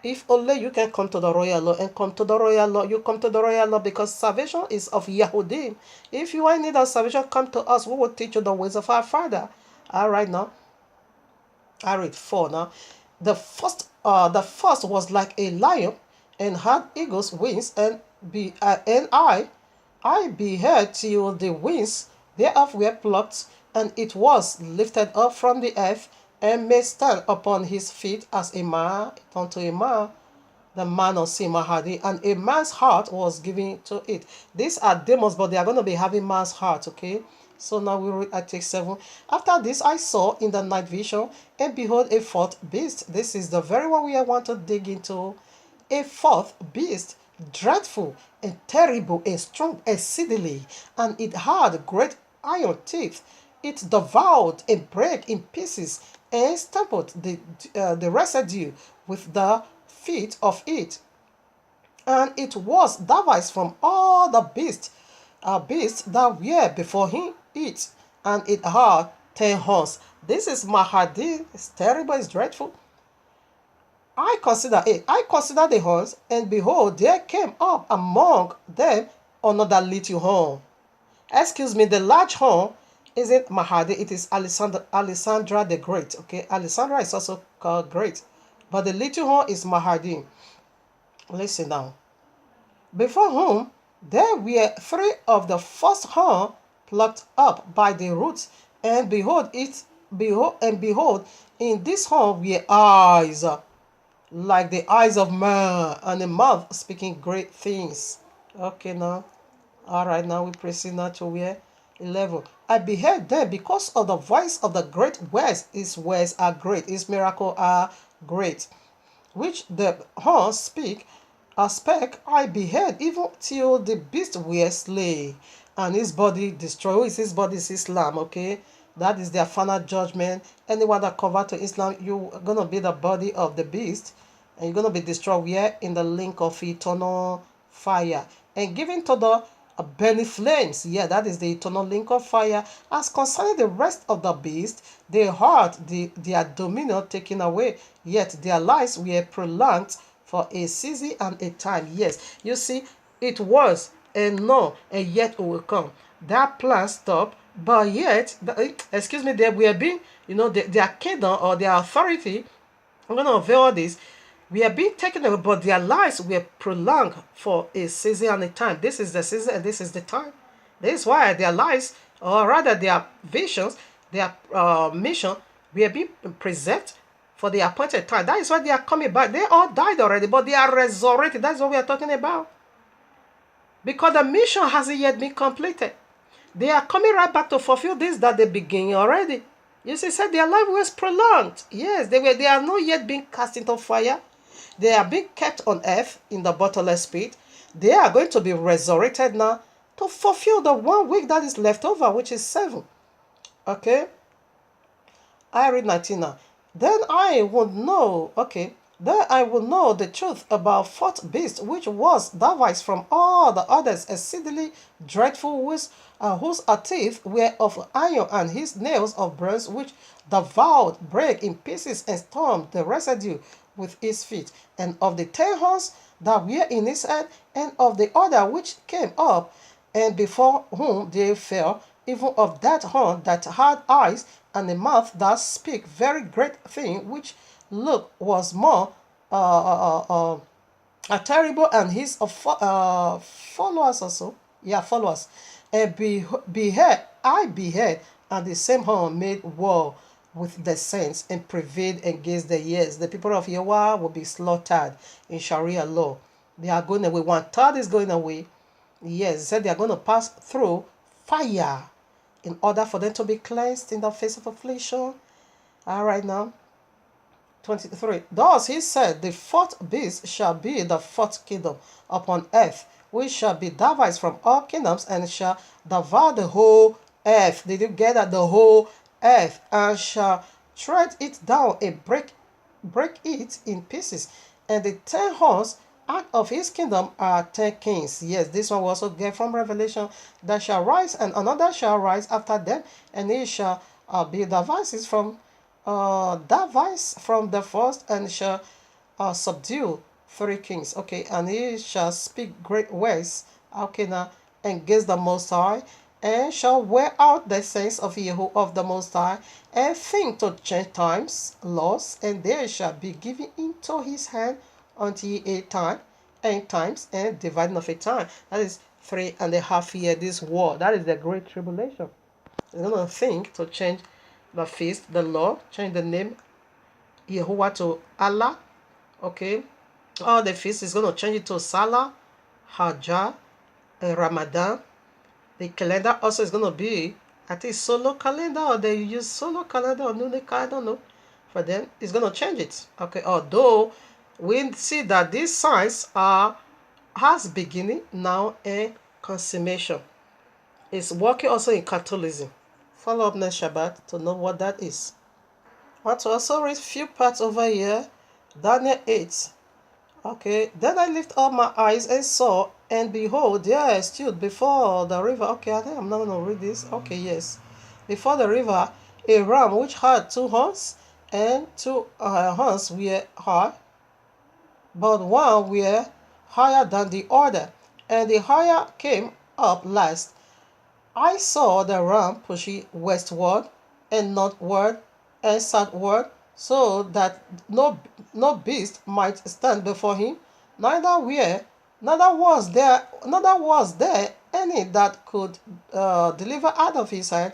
If only you can come to the royal law and come to the royal law, you come to the royal law because salvation is of Yahudim. If you are in need of salvation, come to us. We will teach you the ways of our Father. All right, now I read 4 now. The first was like a lion and had eagle's wings, and I beheld till the wings thereof were plucked, and it was lifted up from the earth, and may stand upon his feet as a man, unto a man, the man of sin, Mahadi, and a man's heart was given to it. These are demons, but they are going to be having man's heart, okay? So now we read, I take 7. After this I saw in the night vision, and behold, a 4th beast. This is the very one we want to dig into. A 4th beast, dreadful and terrible and strong exceedingly, and it had great iron teeth. It devoured and brake in pieces and stamped the residue with the feet of it. And it was devised from all the beasts that were before it, and it had 10 horns. This is Mahadi. It's terrible, it's dreadful. I considered the horns, and behold, there came up among them another little horn. Excuse me, the large horn isn't Mahdi, it is Alexandra the Great. Okay, Alexandra is also called great, but the little horn is Mahdi. Listen now. Before whom there were three of the first horn plucked up by the roots, and behold, in this horn were eyes like the eyes of man, and a mouth speaking great things. Okay, now. All right, now we proceed now to where 11. I beheld them because of the voice of the great words. His words are great. His miracles are great, which the horns spake. I beheld even till the beast were slain, and his body destroyed. Who is his body? Is Islam. Okay, that is their final judgment. Anyone that convert to Islam, you're gonna be the body of the beast, and you're gonna be destroyed here in the link of eternal fire, and given to the burning flames. Yeah, that is the eternal link of fire. As concerning the rest of the beast, they heard their dominion taken away, yet their lives were prolonged for a season and a time. Yes, you see, it was and no, and yet it will come. That plan stopped, but yet, excuse me, they were being, their kingdom or their authority. I'm going to unveil this. We are being taken away, but their lives were prolonged for a season and a time. This is the season and this is the time. This is why their lives, or rather their visions, their mission, were being preserved for the appointed time. That is why they are coming back. They all died already, but they are resurrected. That's what we are talking about. Because the mission hasn't yet been completed. They are coming right back to fulfill this that they began already. You see, said their life was prolonged. Yes, they are not yet being cast into fire. They are being kept on earth in the bottomless pit. They are going to be resurrected now to fulfill the 1 week that is left over, which is 7. Okay? I read 19 now. Then I would know the truth about fourth beast, which was devised from all the others, exceedingly dreadful, whose teeth were of iron, and his nails of bronze, which devoured, brake in pieces, and stormed the residue with his feet, and of the 10 horns that were in his head, and of the other which came up, and before whom they fell, even of that horn that had eyes, and a mouth that speak very great thing, which look was more terrible, and his followers also. Yeah, followers. And I beheld, and the same horn made war with the saints and prevailed against the years. The people of Yahweh will be slaughtered in Sharia law. They are going away. 1/3 is going away. Yes, it said they are going to pass through fire in order for them to be cleansed in the face of affliction. All right, now. 23. Thus he said, the fourth beast shall be the fourth kingdom upon earth, which shall be devised from all kingdoms, and shall devour the whole earth. Did you get that? The whole earth, and shall tread it down and break it in pieces. And the 10 horns out of his kingdom are 10 kings. Yes, this one we also get from Revelation. That shall rise, and another shall rise after them, and he shall be devised from the first, and shall subdue 3 kings. Okay, and he shall speak great words. Okay, now against the Most High, and shall wear out the saints of Yahweh of the Most High, and think to change times, laws, and they shall be given into his hand until a time, and times, and dividing of a time. That is 3.5 years, this war. That is the great tribulation. They're going to think to change the feast, the law, change the name Yahuwah to Allah. Okay. All the feast is going to change it to Salah, Hajjah, Ramadan. The calendar also is going to be, I think, solar calendar, or they use solar calendar or lunar calendar, I don't know. For them, it's going to change it. Okay. Although we see that these signs has beginning, now, and consummation. It's working also in Catholicism. Follow up next Shabbat to know what that is. I want to also read a few parts over here. Daniel 8. Okay. Then I lifted up my eyes and saw, and behold, there I stood before the river. Okay, I think I'm not going to read this. Okay, yes. Before the river, a ram which had 2 horns, and 2 horns were hard, but one were higher than the other, and the higher came up last. I saw the ram pushing westward and northward and southward, so that no beast might stand before him, neither was there any that could deliver out of his hand,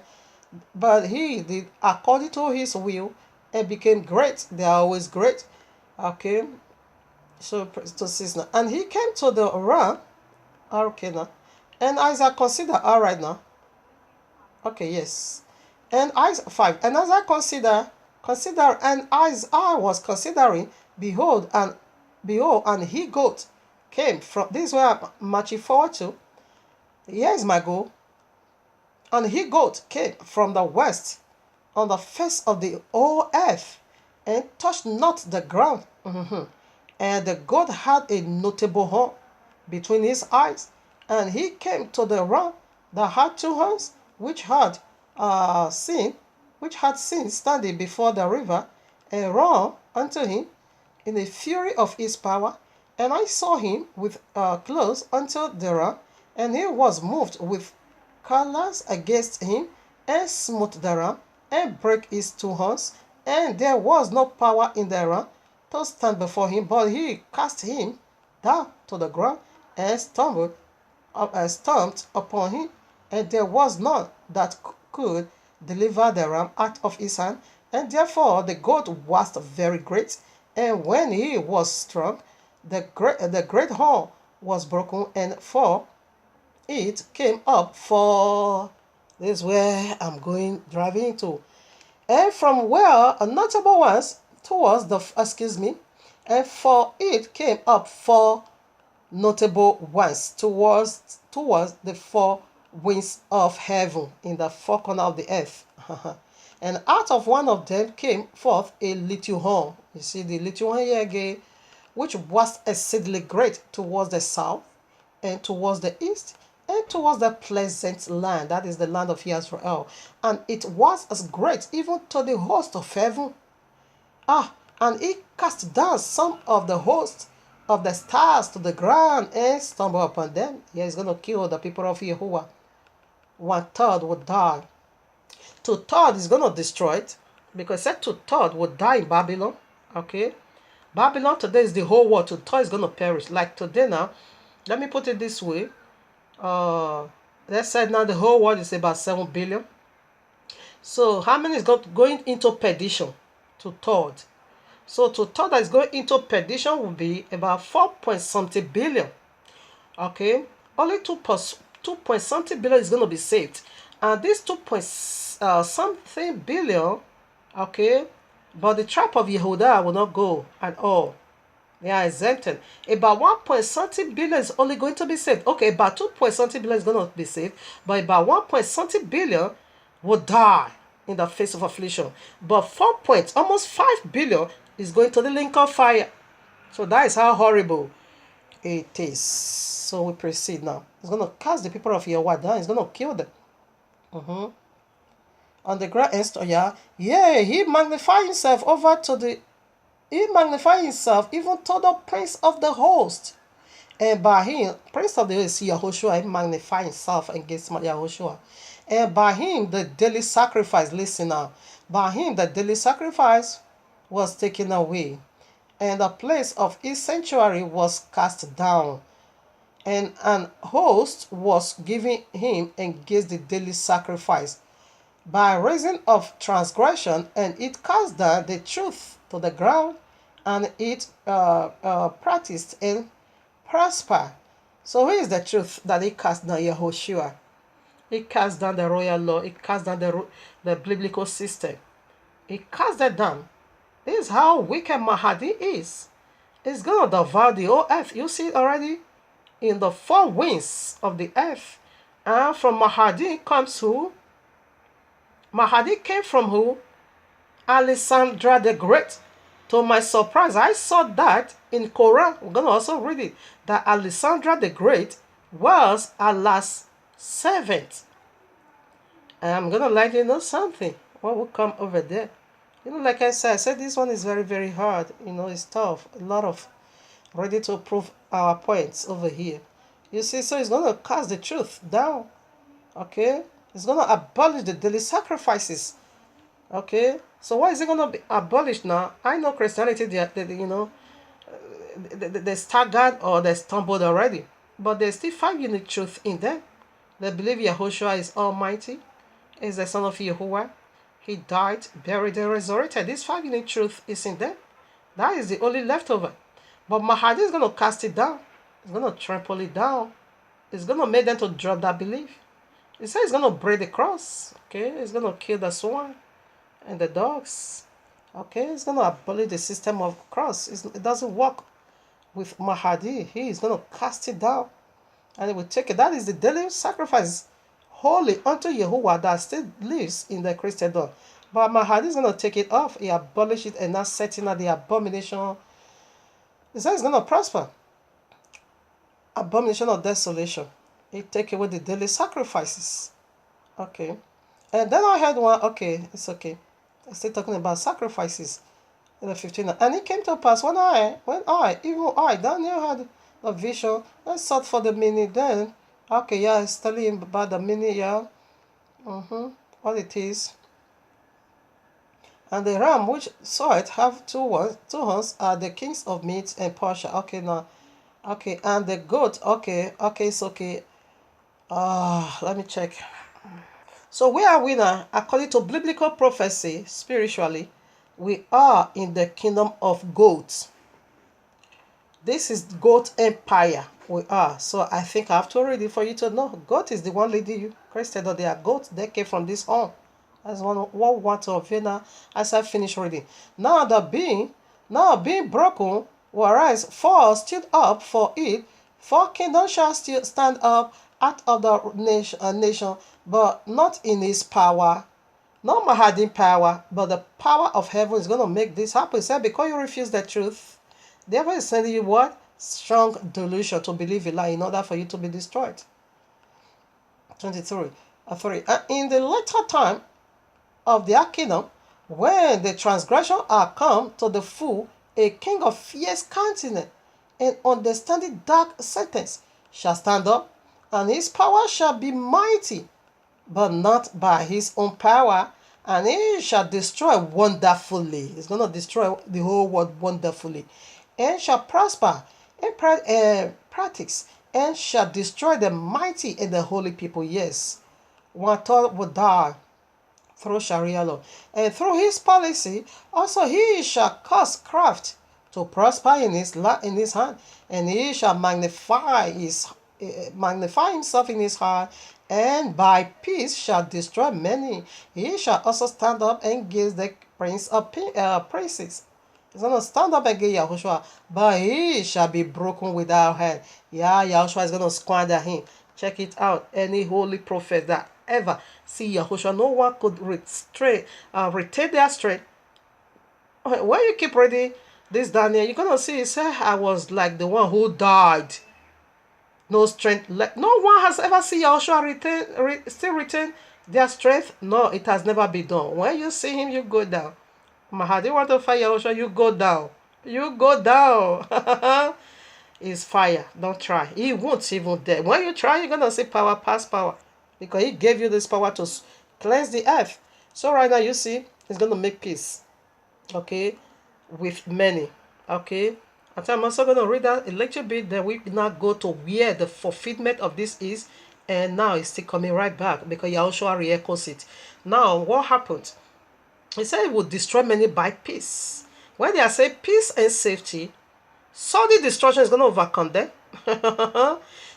but he did according to his will and became great. They are always great. Okay, so to Cisna. And he came to the ram. Okay now. And as I consider, all right now. Okay, yes. And I 5. And as I and as I was considering, behold, and he goat came from this is where I'm marching forward to. Here's my goal. And he goat came from the west on the face of the whole earth and touched not the ground. And the goat had a notable horn between his eyes, and he came to the ram that had two horns, which had seen standing before the river, and ran unto him in the fury of his power. And I saw him with close unto the ram, and he was moved with colors against him, and smote the ram, and brake his two horns, and there was no power in the ram to stand before him, but he cast him down to the ground, and stamped upon him, and there was none that could deliver the ram out of his hand, and therefore the goat was very great, and when he was strong, the great horn was broken, and for it came up for this is where I'm going driving into, and from where a notable ones towards the and for it came up four notable ones towards the four winds of heaven in the four corners of the earth. And out of one of them came forth a little horn. You see the little horn here again, which was exceedingly great towards the south and towards the east and towards the pleasant land, that is the land of Israel. And it was as great even to the host of heaven. And he cast down some of the host of the stars to the ground and stumbled upon them. He is going to kill the people of Yahuwah. 1/3 would die. 2/3 is going to destroy it, because said 2/3 would die in Babylon. Okay, Babylon today is the whole world. 2/3 is going to perish. Like today now, let me put it this way. Let's say now the whole world is about 7 billion. So how many is going into perdition? 2/3. So 2/3 that is going into perdition will be about 4 point something billion. Okay, only 2 point something billion is going to be saved, and this 2 point something billion, okay, but the tribe of Yehuda will not go at all. They are exempted. About 1 point something billion is only going to be saved. Okay, about 2 point something billion is going to be saved, but about 1 point something billion will die in the face of affliction. But 4 point almost 5 billion is going to the link of fire. So that is how horrible it is. So we proceed now. It's going to cast the people of Yahweh down. It's going to kill them. On the ground and he magnified himself even to the prince of the host. And by him, prince of the host, Yahushua, he magnified himself against Yahushua. And by him, the daily sacrifice, listen now, by him, the daily sacrifice was taken away, and the place of his sanctuary was cast down, and an host was given him against the daily sacrifice by reason of transgression, and it cast down the truth to the ground, and it practiced and prospered. So here is the truth that he cast down, Yahushua. He cast down the royal law. He cast down the biblical system. He cast that down. This is how wicked Mahdi is. It's going to devour the whole earth. You see it already in the four winds of the earth. And from Mahdi comes who? Mahdi came from who? Alexander the Great. To my surprise, I saw that in Quran. We're going to also read it. That Alexander the Great was Allah's servant. And I'm going to let you know something. What will come over there? Like I said this one is very, very hard. It's tough. A lot of ready to prove our points over here. You see, so he's going to cast the truth down. Okay? He's going to abolish the daily sacrifices. Okay? So why is it going to be abolished now? I know Christianity, they staggered or they stumbled already. But there's still five unique truth in them. They believe Yahushua is almighty, is the son of Yahuwah. He died, buried, and resurrected. This five unique truth is in them. That is the only leftover. But Mahdi is going to cast it down. He's going to trample it down. He's going to make them to drop that belief. He said he's going to break the cross. Okay, he's going to kill the swan and the dogs. Okay, he's going to abolish the system of cross. It doesn't work with Mahdi. He is going to cast it down. And he will take it. That is the daily sacrifice, holy unto Yahuwah, that still lives in the Christendom. But Mahdi is going to take it off. He abolished it and not setting out the abomination. He says he's going to prosper. Abomination of desolation. He take away the daily sacrifices. Okay. And then I had one. Okay, it's okay. I'm still talking about sacrifices. In the 15th. And it came to pass when even I, Daniel, had a vision. I sought for the meaning then. Okay, yeah, it's telling him about the meaning, yeah. What it is. And the ram which saw it have two horns are the kings of Medes and Persia. Okay, now. Okay, and the goat, okay, it's okay. Let me check. So where are we now? According to biblical prophecy, spiritually, we are in the kingdom of goats. This is goat empire. We are. So I think I have to read it for you to know. God is the one leading you. Christ said that they are goats. They came from this horn. That's what we want to observe now as I finish reading. Now being broken, whereas four stood up for it, four kingdoms shall still stand up out of the nation, but not in his power. Not Mahdi power, but the power of heaven is going to make this happen. He said, because you refuse the truth, the devil is sending you what? Strong delusion to believe a lie in order for you to be destroyed. 23. In the latter time of their kingdom, when the transgression are come to the full, a king of fierce countenance and understanding dark sentence shall stand up, and his power shall be mighty, but not by his own power, and he shall destroy wonderfully. He's going to destroy the whole world wonderfully, and shall prosper in practice, and shall destroy the mighty and the holy people. Yes, one third will die through Sharia law, and through his policy also he shall cause craft to prosper in his hand, and he shall magnify himself in his heart, and by peace shall destroy many. He shall also stand up against the prince of princes. He's going to stand up against Yahushua, but he shall be broken without hand. Yeah, Yahushua is going to squander him. Check it out. Any holy prophet that ever see Yahushua, no one could retain their strength. When you keep reading this Daniel, you're going to see, he said, I was like the one who died. No strength left. No one has ever seen Yahushua still retain their strength. No, it has never been done. When you see him, you go down. Mahdi want to fight Yahushua, you go down. You go down. It's fire. Don't try. He won't even dare. When you try, you're going to see power past power. Because he gave you this power to cleanse the earth. So right now, you see, he's going to make peace. Okay? With many. Okay? And I'm also going to read that a little bit. Then we now go to where the fulfillment of this is. And now it's still coming right back. Because Yahushua re-echoes it. Now, what happened? He said he would destroy many by peace. When they are saying peace and safety, sudden destruction is going to overcome them.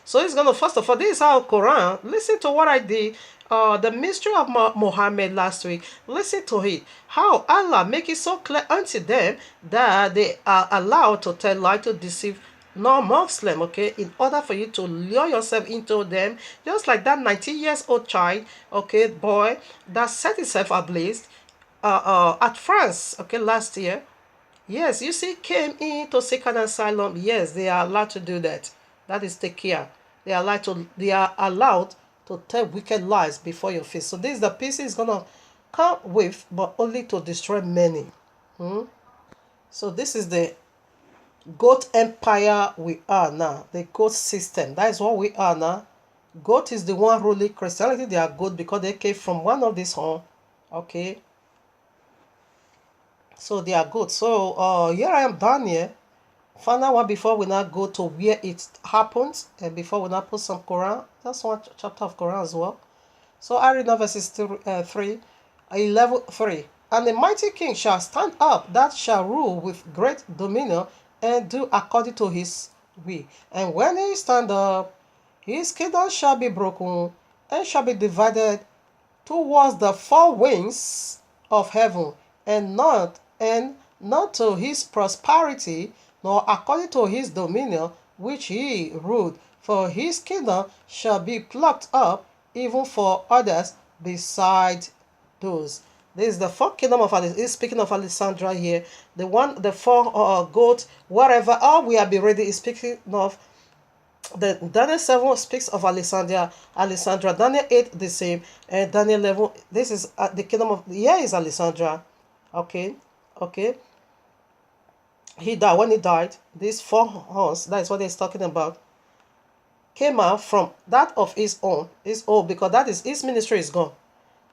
So he's going to, first of all, this is our Quran. Listen to what I did. The mystery of Muhammad last week. Listen to it. How Allah make it so clear unto them that they are allowed to tell lie to deceive non-Muslim, okay, in order for you to lure yourself into them, just like that 19 years old child, okay, boy, that set himself ablaze at France, okay, last year. Yes, you see, came in to seek an asylum. Yes, they are allowed to do that. That is take care. They are allowed to tell wicked lies before your face. So this is the peace is gonna come with, but only to destroy many. So this is the goat empire we are now. The goat system. That is what we are now. Goat is the one ruling Christianity. They are goat because they came from one of these home. Okay. So they are good. So here I am done here. Final one before we now go to where it happens and before we now put some Quran. That's one chapter of Quran as well. So I read now verses 3, 11, 3. And the mighty king shall stand up, that shall rule with great dominion and do according to his will. And when he stand up, his kingdom shall be broken and shall be divided towards the four winds of heaven, and not to his prosperity, nor according to his dominion which he ruled. For his kingdom shall be plucked up, even for others beside those. This is the fourth kingdom of Alexandria. He's speaking of Alexandria here. The four goats, whatever. All we have been ready is speaking of. The Daniel 7 speaks of Alexandria. Daniel 8 the same, and Daniel 11. This is the kingdom of. Here is Alexandria. Okay. He died. When he died, these four horns, that is what he's talking about, came out from that of his own, because that is his ministry is gone.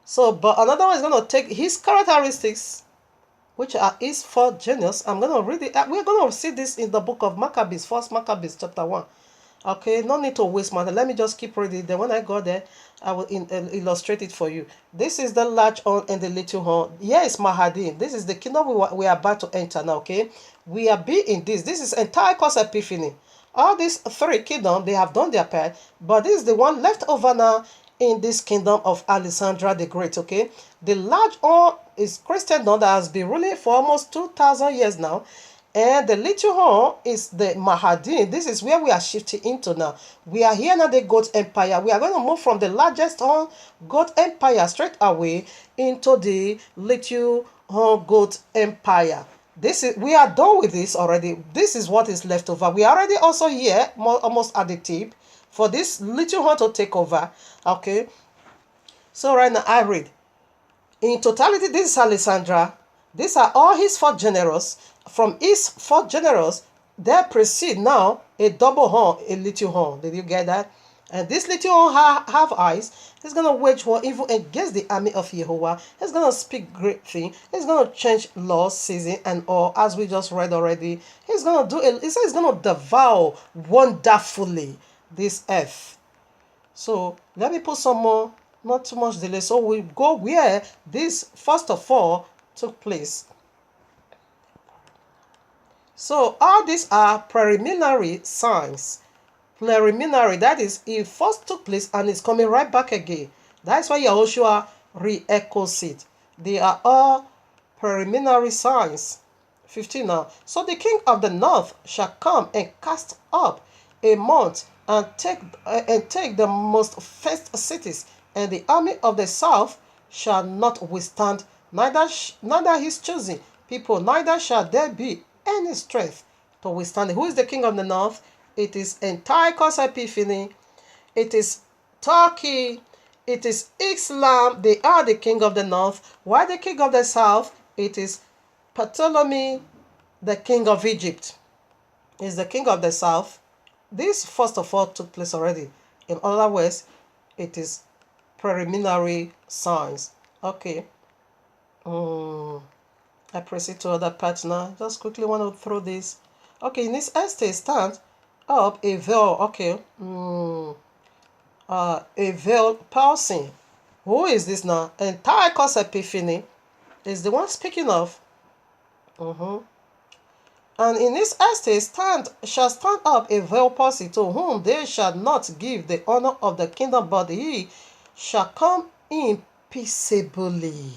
So, but another one is going to take his characteristics, which are his four genius. I'm going to read it. We're going to see this in the book of Maccabees, First Maccabees chapter 1. Okay, no need to waste my time. Let me just keep reading. Then when I go there, I will illustrate it for you. This is the large horn and the little horn. Here is Mahadi. This is the kingdom we are about to enter now, okay? We are being in this. This is Antiochus Epiphanes. All these three kingdoms, they have done their part, but this is the one left over now in this kingdom of Alexandra the Great, okay? The large horn is Christendom that has been ruling for almost 2,000 years now. And the little horn is the Mahdi. This is where we are shifting into now. We are here now, the Goat Empire. We are going to move from the largest horn Goat Empire straight away into the little horn Goat Empire. We are done with this already. This is what is left over. We are already also here, almost at the tip, for this little horn to take over. Okay. So right now I read. In totality, this is Alexandra. These are all his four generals. From his four generals, there proceed now a double horn, a little horn. Did you get that? And this little horn have eyes. He's going to wage war even against the army of Jehovah. He's going to speak great things. He's going to change laws, season, and all, as we just read already. He's going to do it. He says he's going to devour wonderfully this earth. So let me put some more, not too much delay. So we go where this first of all took place. So all these are preliminary signs. Preliminary, that is, it first took place and it's coming right back again. That's why Yahushua re-echoes it. They are all preliminary signs. 15 now. So the king of the north shall come and cast up a mount and take the most first cities, and the army of the south shall not withstand, neither his choosing people, neither shall there be any strength to withstand. Who is the king of the north? It is Antiochus Epiphanes. It is Turkey. It is Islam. They are the king of the north. While the king of the south, it is Ptolemy, the king of Egypt. Is the king of the south. This first of all took place already. In other words, it is preliminary signs. Okay. I proceed to other parts now. Just quickly want to throw this. Okay, in this estate stands up a veil. Okay. A veil person. Who is this now? Antiochus Epiphanes is the one speaking of. And in this estate shall stand up a veil person, to whom they shall not give the honor of the kingdom, but he shall come in peaceably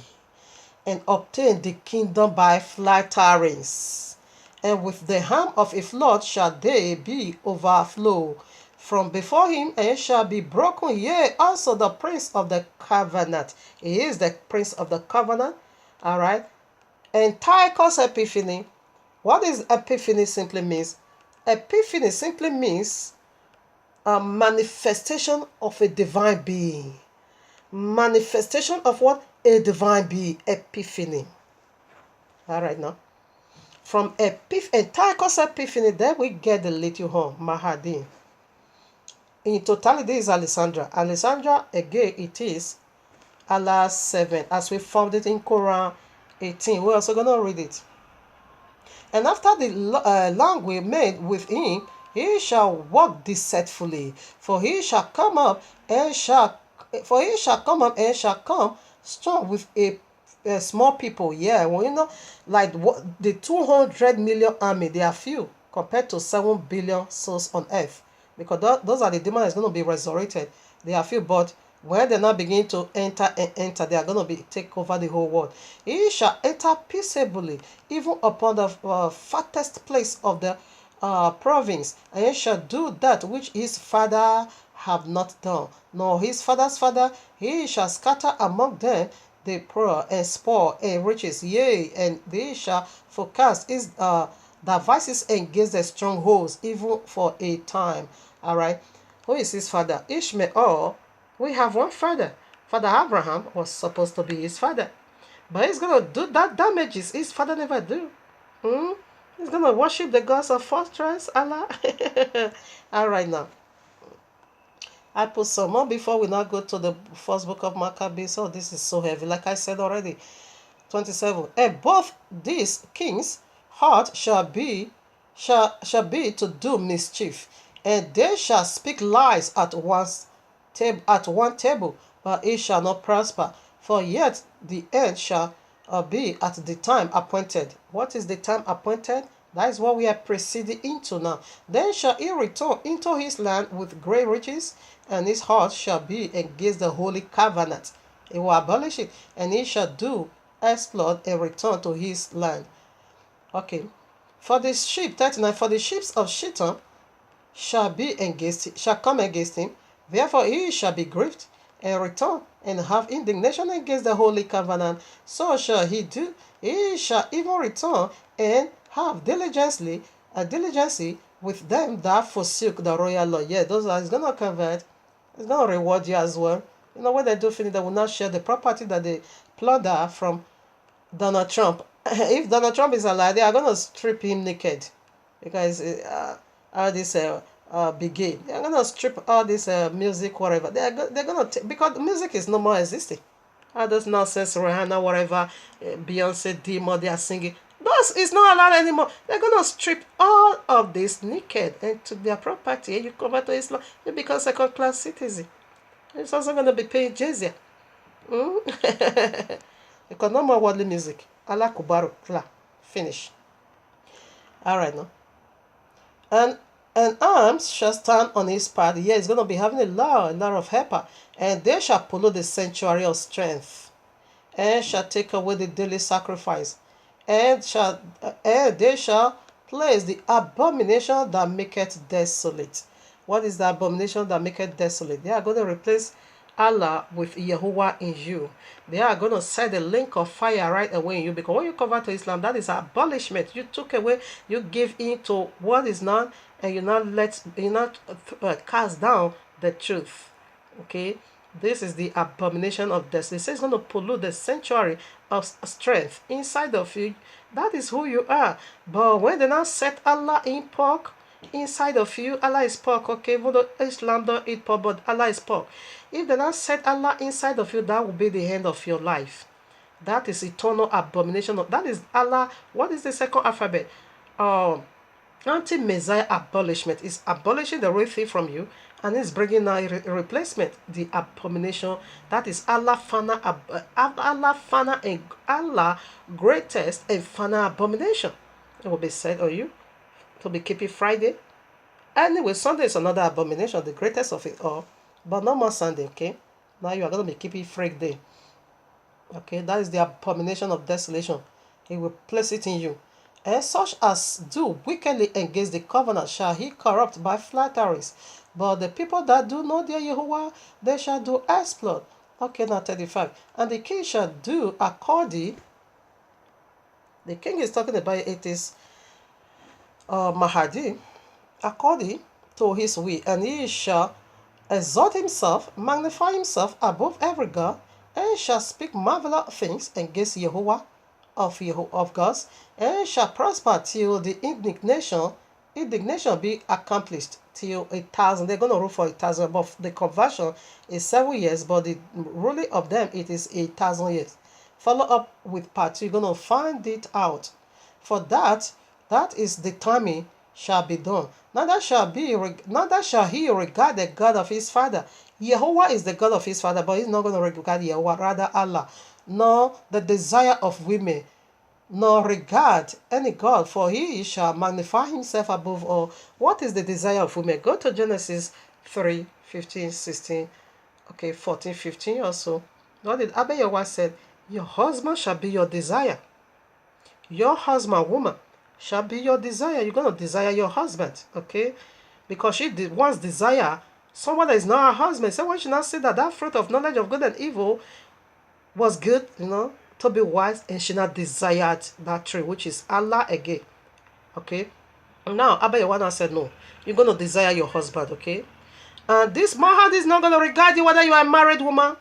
and obtain the kingdom by flatterings. And with the harm of a flood shall they be overflow from before him, and shall be broken. Yea, also the prince of the covenant. He is the prince of the covenant. All right. Antiochus Epiphanes. What is Epiphany simply means? Epiphany simply means a manifestation of a divine being. Manifestation of what? A divine being. Epiphany. All right now. From Antiochus Epiphanes, then we get the little horn, Mahdi. In totality, is Alexandra. Alexandra, again, it is Allah 7, as we found it in Quran 18. We're also going to read it. And after the long we made with him, he shall walk deceitfully, for he shall come up and shall come strong with a small people. Yeah, well, like what the 200 million army, they are few compared to 7 billion souls on earth, because those are the demons that's going to be resurrected. They are few, but when they now begin to enter, they are going to take over the whole world. He shall enter peaceably, even upon the fattest place of the province, and he shall do that which his father have not done, nor his father's father. He shall scatter among them the poor and spoil and riches, yea, and they shall forecast his devices against the strongholds, even for a time. All right. Who is his father? Ishmael. We have one father. Father Abraham was supposed to be his father. But he's going to do that damages his father never do. He's going to worship the gods of fortress, Allah. All right, now. I put some more before we now go to the first book of Maccabees. Oh, this is so heavy. Like I said already. 27. And both these kings' heart shall be to do mischief, and they shall speak lies at one table, but it shall not prosper. For yet the end shall be at the time appointed. What is the time appointed? That is what we are proceeding into now. Then shall he return into his land with great riches, and his heart shall be against the holy covenant. He will abolish it, and he shall do exploit and return to his land. Okay. For the sheep, 39, for the ships of Shittim shall come against him. Therefore he shall be grieved and return and have indignation against the holy covenant. So shall he do. He shall even return and have diligence with them that forsook the royal law. Yeah, those are, he's going to convert. He's going to reward you as well. When they do finish, they will not share the property that they plunder from Donald Trump. If Donald Trump is alive, they are going to strip him naked, because all this begin. They are going to strip all this music, whatever. They're going to because music is no more existing. All those nonsense, Rihanna, whatever, Beyonce, Demo, they are singing. Those is not allowed anymore. They're going to strip all of this naked and to their property. And you convert to Islam, you become second-class citizen. It's also going to be paying jizya. Because no more worldly music. Allah Kubaru. Finish. Alright now. And arms shall stand on his part. Yeah, he's going to be having a lot of helper. And they shall pollute the sanctuary of strength, and shall take away the daily sacrifice, and they shall place the abomination that maketh desolate. What is the abomination that maketh desolate? They are going to replace Allah with Yahuwah in you. They are going to set the link of fire right away in you, because when you convert to Islam, that is abolishment. You took away, you give in to what is not, and you not cast down the truth. Okay, this is the abomination of desolation. It says it's going to pollute the sanctuary of strength inside of you. That is who you are. But when they now set Allah in pork inside of you, Allah is pork. Okay, even though Islam don't eat pork, but Allah is pork. If they now set Allah inside of you, that will be the end of your life. That is eternal abomination. That is Allah. What is the second alphabet? Anti-Messiah abolishment is abolishing the real thing from you, and is bringing a replacement. The abomination, that is Allah fana, and Allah greatest and fana abomination. It will be said on you to be keeping Friday. Anyway, Sunday is another abomination, the greatest of it all. But no more Sunday, okay? Now you are going to be keeping freak day. Okay, that is the abomination of desolation. He will place it in you. And such as do wickedly against the covenant shall he corrupt by flatteries. But the people that do not their Yehovah, they shall do exploit. Okay, now 35. And the king shall do according. The king is talking about it is Mahdi, according to his will, and he shall exalt himself, magnify himself above every god, and shall speak marvelous things against Yehovah of gods, and shall prosper till the indignation be accomplished till 1,000. They're going to rule for 1,000, but the conversion is 7 years, but the ruling of them it is 1,000 years. Follow up with part 2. You're going to find it out. For that is the timing shall be done. Neither shall he regard the God of his father. Jehovah is the God of his father, but he's not going to regard Jehovah, rather Allah. Nor the desire of women, nor regard any God, for he shall magnify himself above all. What is the desire of women? Go to Genesis 3, 15, 16, 14, 15 or so. What did Abba Yahweh said? Your husband shall be your desire. Your husband, woman, shall be your desire. You're going to desire your husband, okay? Because she once desire someone that is not her husband. Someone should not say that fruit of knowledge of good and evil was good, to be wise, and she not desired that tree, which is Allah again, okay? Now, Abba Yawana said, no, you're going to desire your husband, okay? And this Mahad is not going to regard you whether you are a married woman.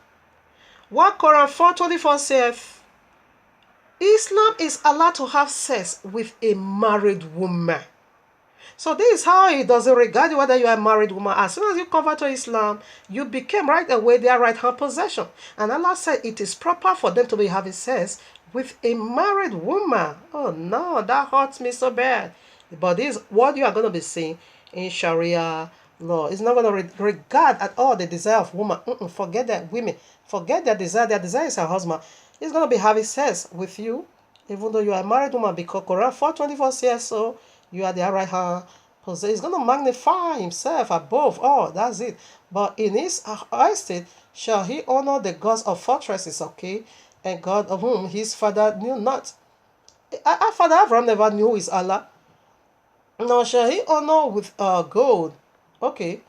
What Quran 4:24 says, Islam is allowed to have sex with a married woman. So this is how it doesn't regard you whether you are a married woman. As soon as you convert to Islam, you became right away their right hand possession. And Allah said it is proper for them to be having sex with a married woman. Oh no, that hurts me so bad. But this is what you are going to be seeing in Sharia law. It's not going to regard at all the desire of woman. Forget that women. Forget their desire. Their desire is her husband. He's going to be having sex with you, even though you are a married woman, because Quran 4:24 says so. You are the right hand possessor. He's going to magnify himself above all. That's it. But in his estate shall he honor the gods of fortresses, okay? And God of whom his father knew not. Our father Abraham never knew who is Allah. Nor shall he honor with gold. Okay.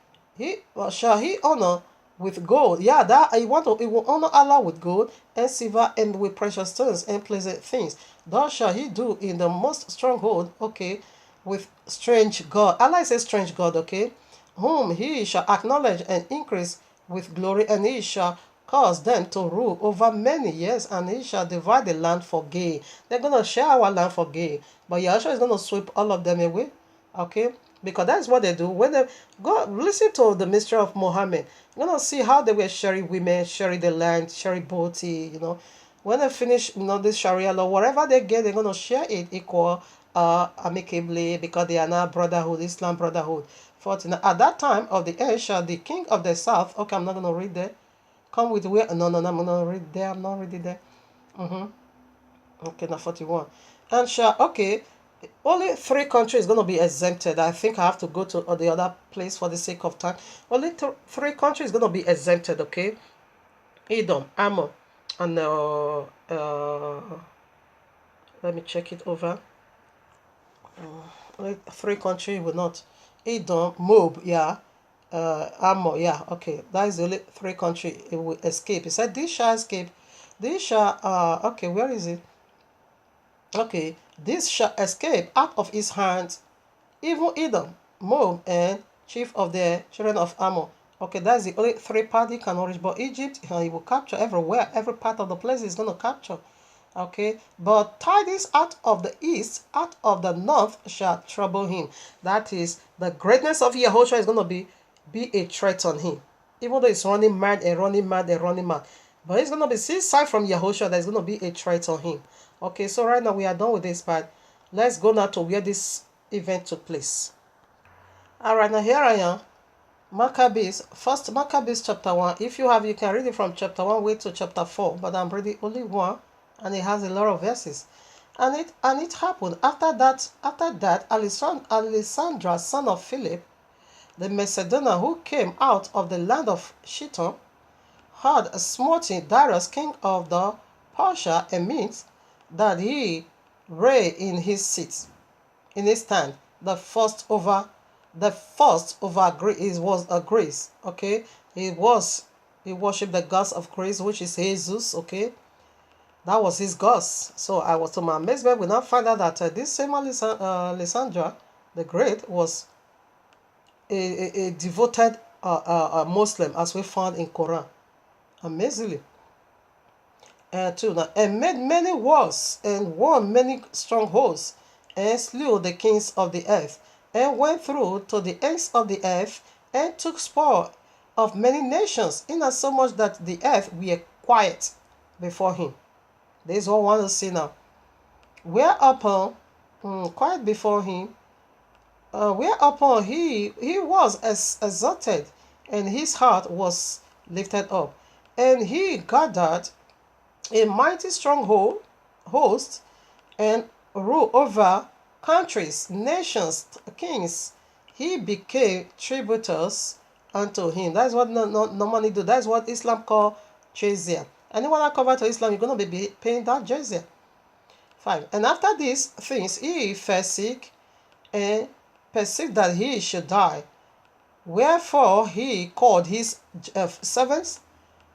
Shall he honor with gold. Yeah, that he will honor Allah with gold and silver and with precious stones and pleasant things. Thus shall he do in the most stronghold, okay, with strange God. Allah is a strange God, okay, whom he shall acknowledge and increase with glory, and he shall cause them to rule over many years, and he shall divide the land for gain. They're going to share our land for gain, but Yahshua is going to sweep all of them away, okay, because that's what they do. When they go listen to the mystery of Muhammad, you're going to see how they were sharing women, sharing the land, sharing booty, when they finish, this Sharia law, whatever they get, they're going to share it equal, amicably, because they are now brotherhood, Islam brotherhood. 14. At that time of the end shall the king of the south, okay, I'm not going to read there, come with where, no, I'm going to read there, I'm not reading there. Okay, now 41. And shall, okay, only 3 countries going to be exempted. I think I have to go to the other place for the sake of time. Only 3 countries going to be exempted, okay? Edom, Ammon, and let me check it over. Only 3 countries will not. Edom, Moab, yeah. Ammon, yeah, okay. That is the only 3 countries it will escape. He said, this shall escape. This shall, okay, where is it? Okay, this shall escape out of his hands, even Edom, Moab, and chief of the children of Ammon. Okay, that's the only 3 party can reach. But Egypt, he will capture everywhere. Every part of the place is going to capture. Okay, but tidings out of the east, out of the north shall trouble him. That is, the greatness of Yahushua is going to be a threat on him. Even though he's running mad and running mad and running mad. But he's going to be aside from Yahushua, there's going to be a threat on him. Okay, so right now we are done with this part. Let's go now to where this event took place. Alright, now here I am. Maccabees, first Maccabees chapter 1. If you have, you can read it from chapter 1 way to chapter 4. But I'm reading only 1. And it has a lot of verses. And it happened after that Alexandra, son of Philip, the Macedonian, who came out of the land of Shiton, had smoten Darius, king of the Persia, and means that he reigned in his seat, in his stand. The first over Greece was a Greece. Okay, he worshipped the gods of Greece, which is Jesus. Okay. That was his gods. So I was to my amazement, we now find out that this same Alexandra the Great was a devoted Muslim, as we found in Quran. Amazingly. 2 now, and made many wars, and won many strongholds, and slew the kings of the earth, and went through to the ends of the earth, and took spoil of many nations, insomuch that the earth were quiet before him. This is what I want to see now. Whereupon, quiet before him, whereupon he was exalted, and his heart was lifted up, and he gathered a mighty stronghold host, and ruled over countries, nations, kings. He became tributors unto him. That's what normally do. That's what Islam call jizya. Anyone that convert to Islam, you're going to be paying that jizya. 5. And after these things, he fell sick, and perceived that he should die. Wherefore he called his servants,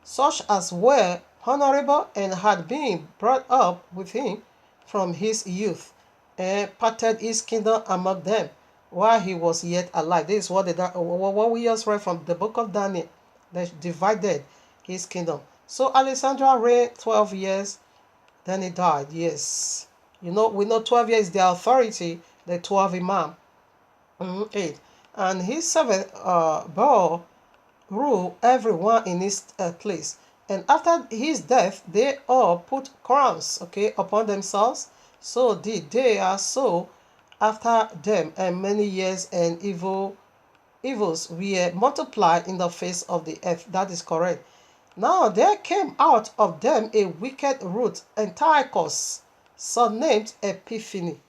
such as were honorable and had been brought up with him from his youth, and parted his kingdom among them while he was yet alive. This is what we just read from the book of Daniel. They divided his kingdom. So Alexander reigned 12 years, then he died. Yes. We know 12 years is the authority, the 12 Imam. 8. And his servant Baal ruled everyone in his place. And after his death, they all put crowns, upon themselves. So did they also after them, and many years and evils were multiplied in the face of the earth. That is correct. Now there came out of them a wicked root, Antiochus, surnamed Epiphany.